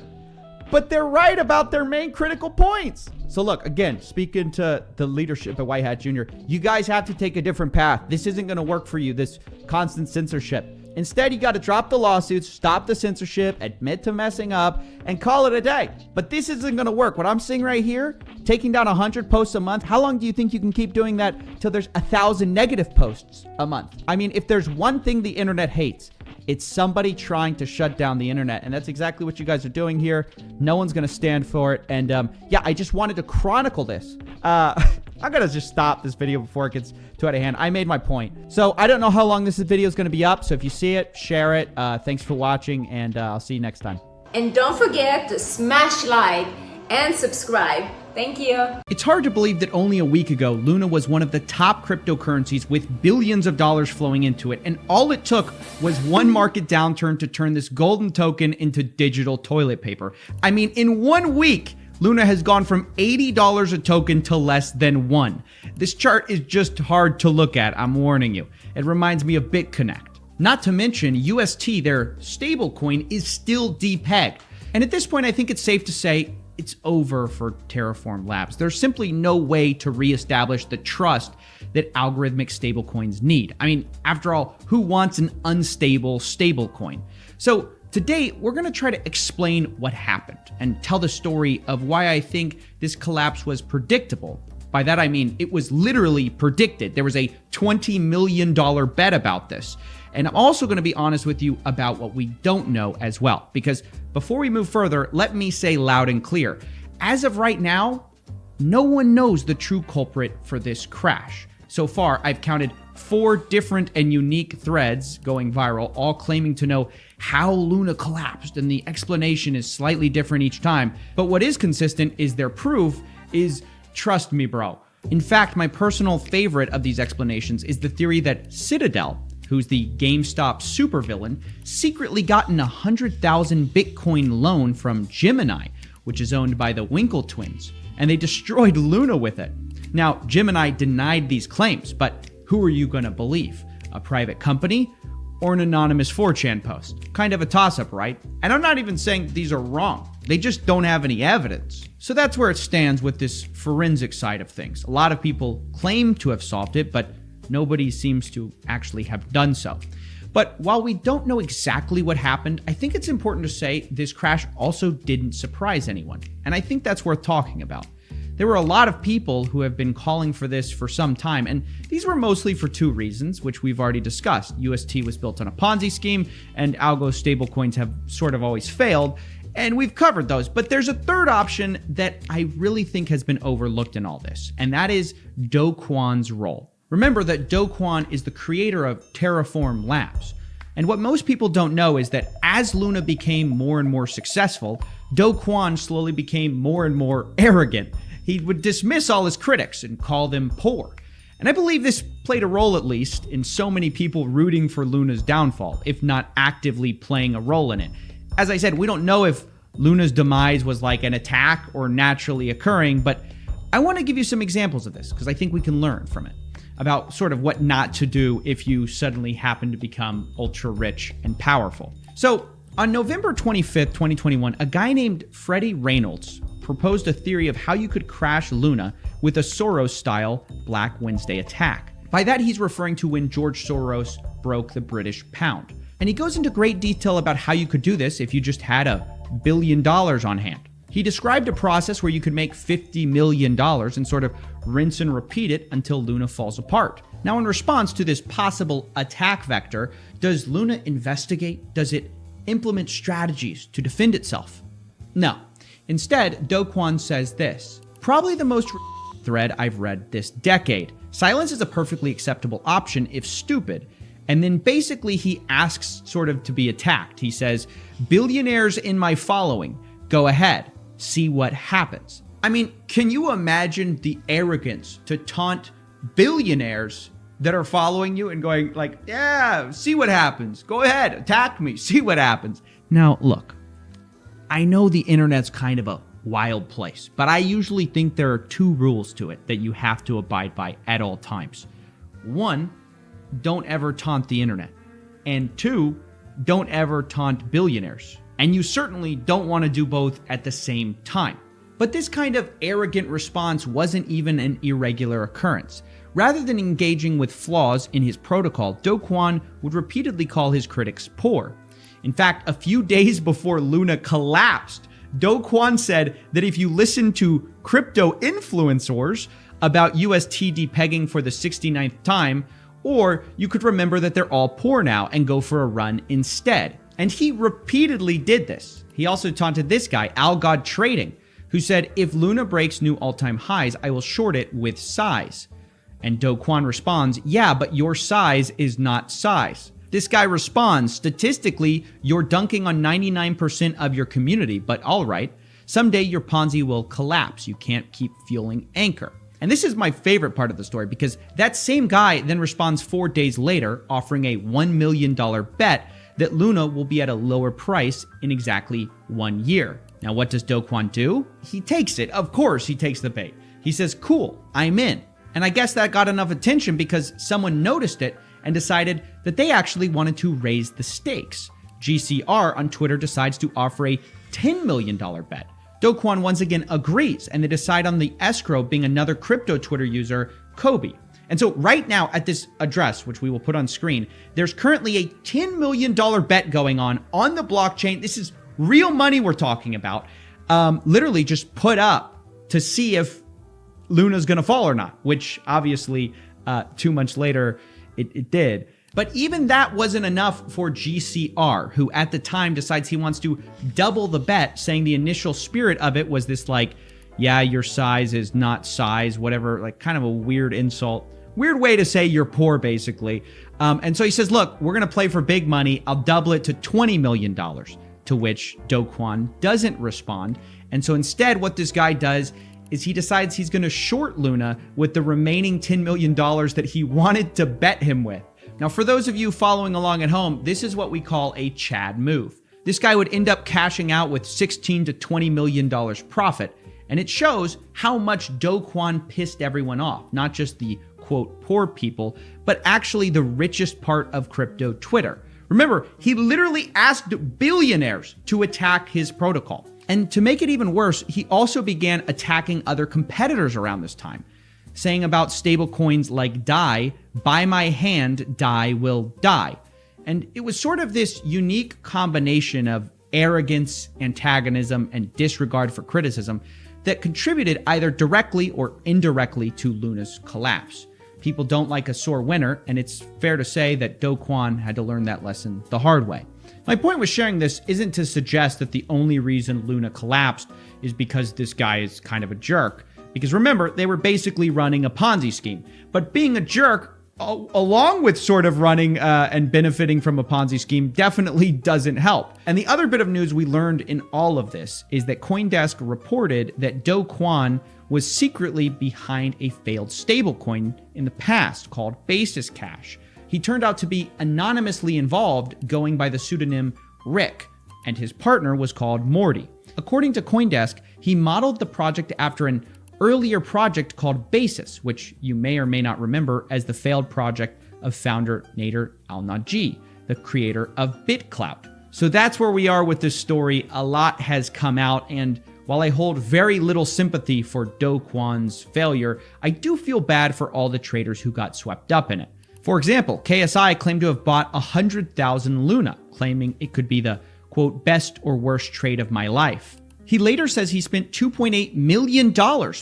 but they're right about their main critical points. So look, again, speaking to the leadership at White Hat Jr., you guys have to take a different path. This isn't going to work for you, this constant censorship. Instead, you got to drop the lawsuits, stop the censorship, admit to messing up, and call it a day. But this isn't going to work. What I'm seeing right here, taking down 100 posts a month, how long do you think you can keep doing that till there's 1,000 negative posts a month? I mean, if there's one thing the internet hates, it's somebody trying to shut down the internet. And that's exactly what you guys are doing here. No one's going to stand for it. And yeah, I just wanted to chronicle this. I'm going to just stop this video before it gets too out of hand. I made my point. So I don't know how long this video is going to be up. So if you see it, share it. Thanks for watching, and I'll see you next time. And don't forget to smash like and subscribe. Thank you. It's hard to believe that only a week ago, Luna was one of the top cryptocurrencies with billions of dollars flowing into it, and all it took was one market downturn to turn this golden token into digital toilet paper. I mean, in 1 week, Luna has gone from $80 a token to less than $1. This chart is just hard to look at, I'm warning you. It reminds me of BitConnect. Not to mention, UST, their stablecoin, is still depegged. And at this point, I think it's safe to say it's over for Terraform Labs. There's simply no way to reestablish the trust that algorithmic stablecoins need. I mean, after all, who wants an unstable stablecoin? So today, we're going to try to explain what happened and tell the story of why I think this collapse was predictable. By that, I mean, it was literally predicted. There was a $20 million bet about this. And I'm also going to be honest with you about what we don't know as well. Because before we move further, let me say loud and clear. As of right now, no one knows the true culprit for this crash. So far, I've counted 4 different and unique threads going viral, all claiming to know how Luna collapsed, and the explanation is slightly different each time. But what is consistent is their proof is, trust me, bro. In fact, my personal favorite of these explanations is the theory that Citadel, who's the GameStop supervillain, secretly gotten a 100,000 Bitcoin loan from Gemini, which is owned by the Winkle twins, and they destroyed Luna with it. Now, Gemini denied these claims, but who are you gonna believe? A private company or an anonymous 4chan post? Kind of a toss-up, right? And I'm not even saying these are wrong. They just don't have any evidence. So that's where it stands with this forensic side of things. A lot of people claim to have solved it, but nobody seems to actually have done so. But while we don't know exactly what happened, I think it's important to say this crash also didn't surprise anyone. And I think that's worth talking about. There were a lot of people who have been calling for this for some time, and these were mostly for 2 reasons, which we've already discussed. UST was built on a Ponzi scheme, and algo stablecoins have sort of always failed, and we've covered those. But there's a third option that I really think has been overlooked in all this, and that is Do Kwon's role. Remember that Do Kwon is the creator of Terraform Labs. And what most people don't know is that as Luna became more and more successful, Do Kwon slowly became more and more arrogant. He would dismiss all his critics and call them poor. And I believe this played a role, at least, in so many people rooting for Luna's downfall, if not actively playing a role in it. As I said, we don't know if Luna's demise was like an attack or naturally occurring, but I want to give you some examples of this because I think we can learn from it about sort of what not to do if you suddenly happen to become ultra rich and powerful. So on November 25th, 2021, a guy named Freddie Reynolds proposed a theory of how you could crash Luna with a Soros-style Black Wednesday attack. By that, he's referring to when George Soros broke the British pound. And he goes into great detail about how you could do this if you just had $1 billion on hand. He described a process where you could make $50 million and sort of rinse and repeat it until Luna falls apart. Now, in response to this possible attack vector, does Luna investigate? Does it implement strategies to defend itself? No. Instead, Do Kwon says this, probably the most thread I've read this decade. Silence is a perfectly acceptable option if stupid. And then basically he asks sort of to be attacked. He says, billionaires in my following, go ahead, see what happens. I mean, can you imagine the arrogance to taunt billionaires that are following you and going like, yeah, see what happens. Go ahead, attack me, see what happens. Now, look, I know the internet's kind of a wild place, but I usually think there are 2 rules to it that you have to abide by at all times. 1, don't ever taunt the internet. And 2, don't ever taunt billionaires. And you certainly don't want to do both at the same time. But this kind of arrogant response wasn't even an irregular occurrence. Rather than engaging with flaws in his protocol, Do Kwon would repeatedly call his critics poor. In fact, a few days before Luna collapsed, Do Kwon said that if you listen to crypto influencers about UST depegging for the 69th time, or you could remember that they're all poor now and go for a run instead. And he repeatedly did this. He also taunted this guy, Algod Trading, who said, if Luna breaks new all-time highs, I will short it with size. And Do Kwon responds, yeah, but your size is not size. This guy responds, statistically, you're dunking on 99% of your community, but all right, someday your Ponzi will collapse. You can't keep fueling Anchor. And this is my favorite part of the story because that same guy then responds 4 days later, offering a $1 million bet that Luna will be at a lower price in exactly 1 year. Now, what does Do Kwon do? He takes it. Of course, he takes the bait. He says, cool, I'm in. And I guess that got enough attention because someone noticed it and decided that they actually wanted to raise the stakes. GCR on Twitter decides to offer a $10 million bet. Do Kwon once again agrees, and they decide on the escrow being another crypto Twitter user, Kobe. And so right now at this address, which we will put on screen, there's currently a $10 million bet going on the blockchain. This is real money we're talking about. Literally just put up to see if Luna's going to fall or not, which obviously 2 months later it did. But even that wasn't enough for GCR, who at the time decides he wants to double the bet, saying the initial spirit of it was this like, yeah, your size is not size, whatever, like kind of a weird insult. Weird way to say you're poor, basically. And so he says, look, we're going to play for big money. I'll double it to $20 million, to which Do Kwon doesn't respond. And so instead, what this guy does is he decides he's going to short Luna with the remaining $10 million that he wanted to bet him with. Now, for those of you following along at home, this is what we call a Chad move. This guy would end up cashing out with $16 to $20 million profit, and it shows how much Do Kwon pissed everyone off, not just the, quote, poor people, but actually the richest part of crypto Twitter. Remember, he literally asked billionaires to attack his protocol. And to make it even worse, he also began attacking other competitors around this time, saying about stablecoins like DAI, by my hand, DAI will die. And it was sort of this unique combination of arrogance, antagonism, and disregard for criticism that contributed either directly or indirectly to Luna's collapse. People don't like a sore winner, and it's fair to say that Do Kwon had to learn that lesson the hard way. My point with sharing this isn't to suggest that the only reason Luna collapsed is because this guy is kind of a jerk. Because remember, they were basically running a Ponzi scheme. But being a jerk, along with sort of running and benefiting from a Ponzi scheme, definitely doesn't help. And the other bit of news we learned in all of this is that CoinDesk reported that Do Kwon was secretly behind a failed stablecoin in the past called Basis Cash. He turned out to be anonymously involved, going by the pseudonym Rick, and his partner was called Morty. According to CoinDesk, he modeled the project after an earlier project called Basis, which you may or may not remember as the failed project of founder Nader Al-Naji, the creator of BitClout. So that's where we are with this story. A lot has come out, and while I hold very little sympathy for Do Kwon's failure, I do feel bad for all the traders who got swept up in it. For example, KSI claimed to have bought 100,000 Luna, claiming it could be the, quote, best or worst trade of my life. He later says he spent $2.8 million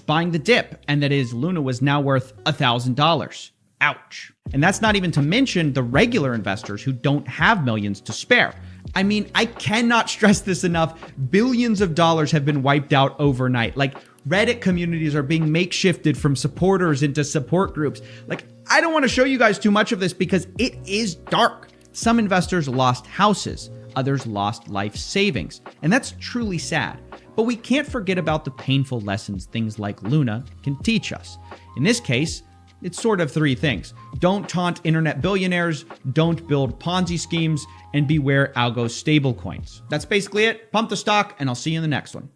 buying the dip, and that his Luna was now worth $1,000. Ouch. And that's not even to mention the regular investors who don't have millions to spare. I mean, I cannot stress this enough. Billions of dollars have been wiped out overnight. Like, Reddit communities are being makeshifted from supporters into support groups. Like, I don't want to show you guys too much of this because it is dark. Some investors lost houses. Others lost life savings. And that's truly sad. But we can't forget about the painful lessons things like Luna can teach us. In this case, it's sort of three things. Don't taunt internet billionaires, don't build Ponzi schemes, and beware algo stablecoins. That's basically it. Pump the stock, and I'll see you in the next one.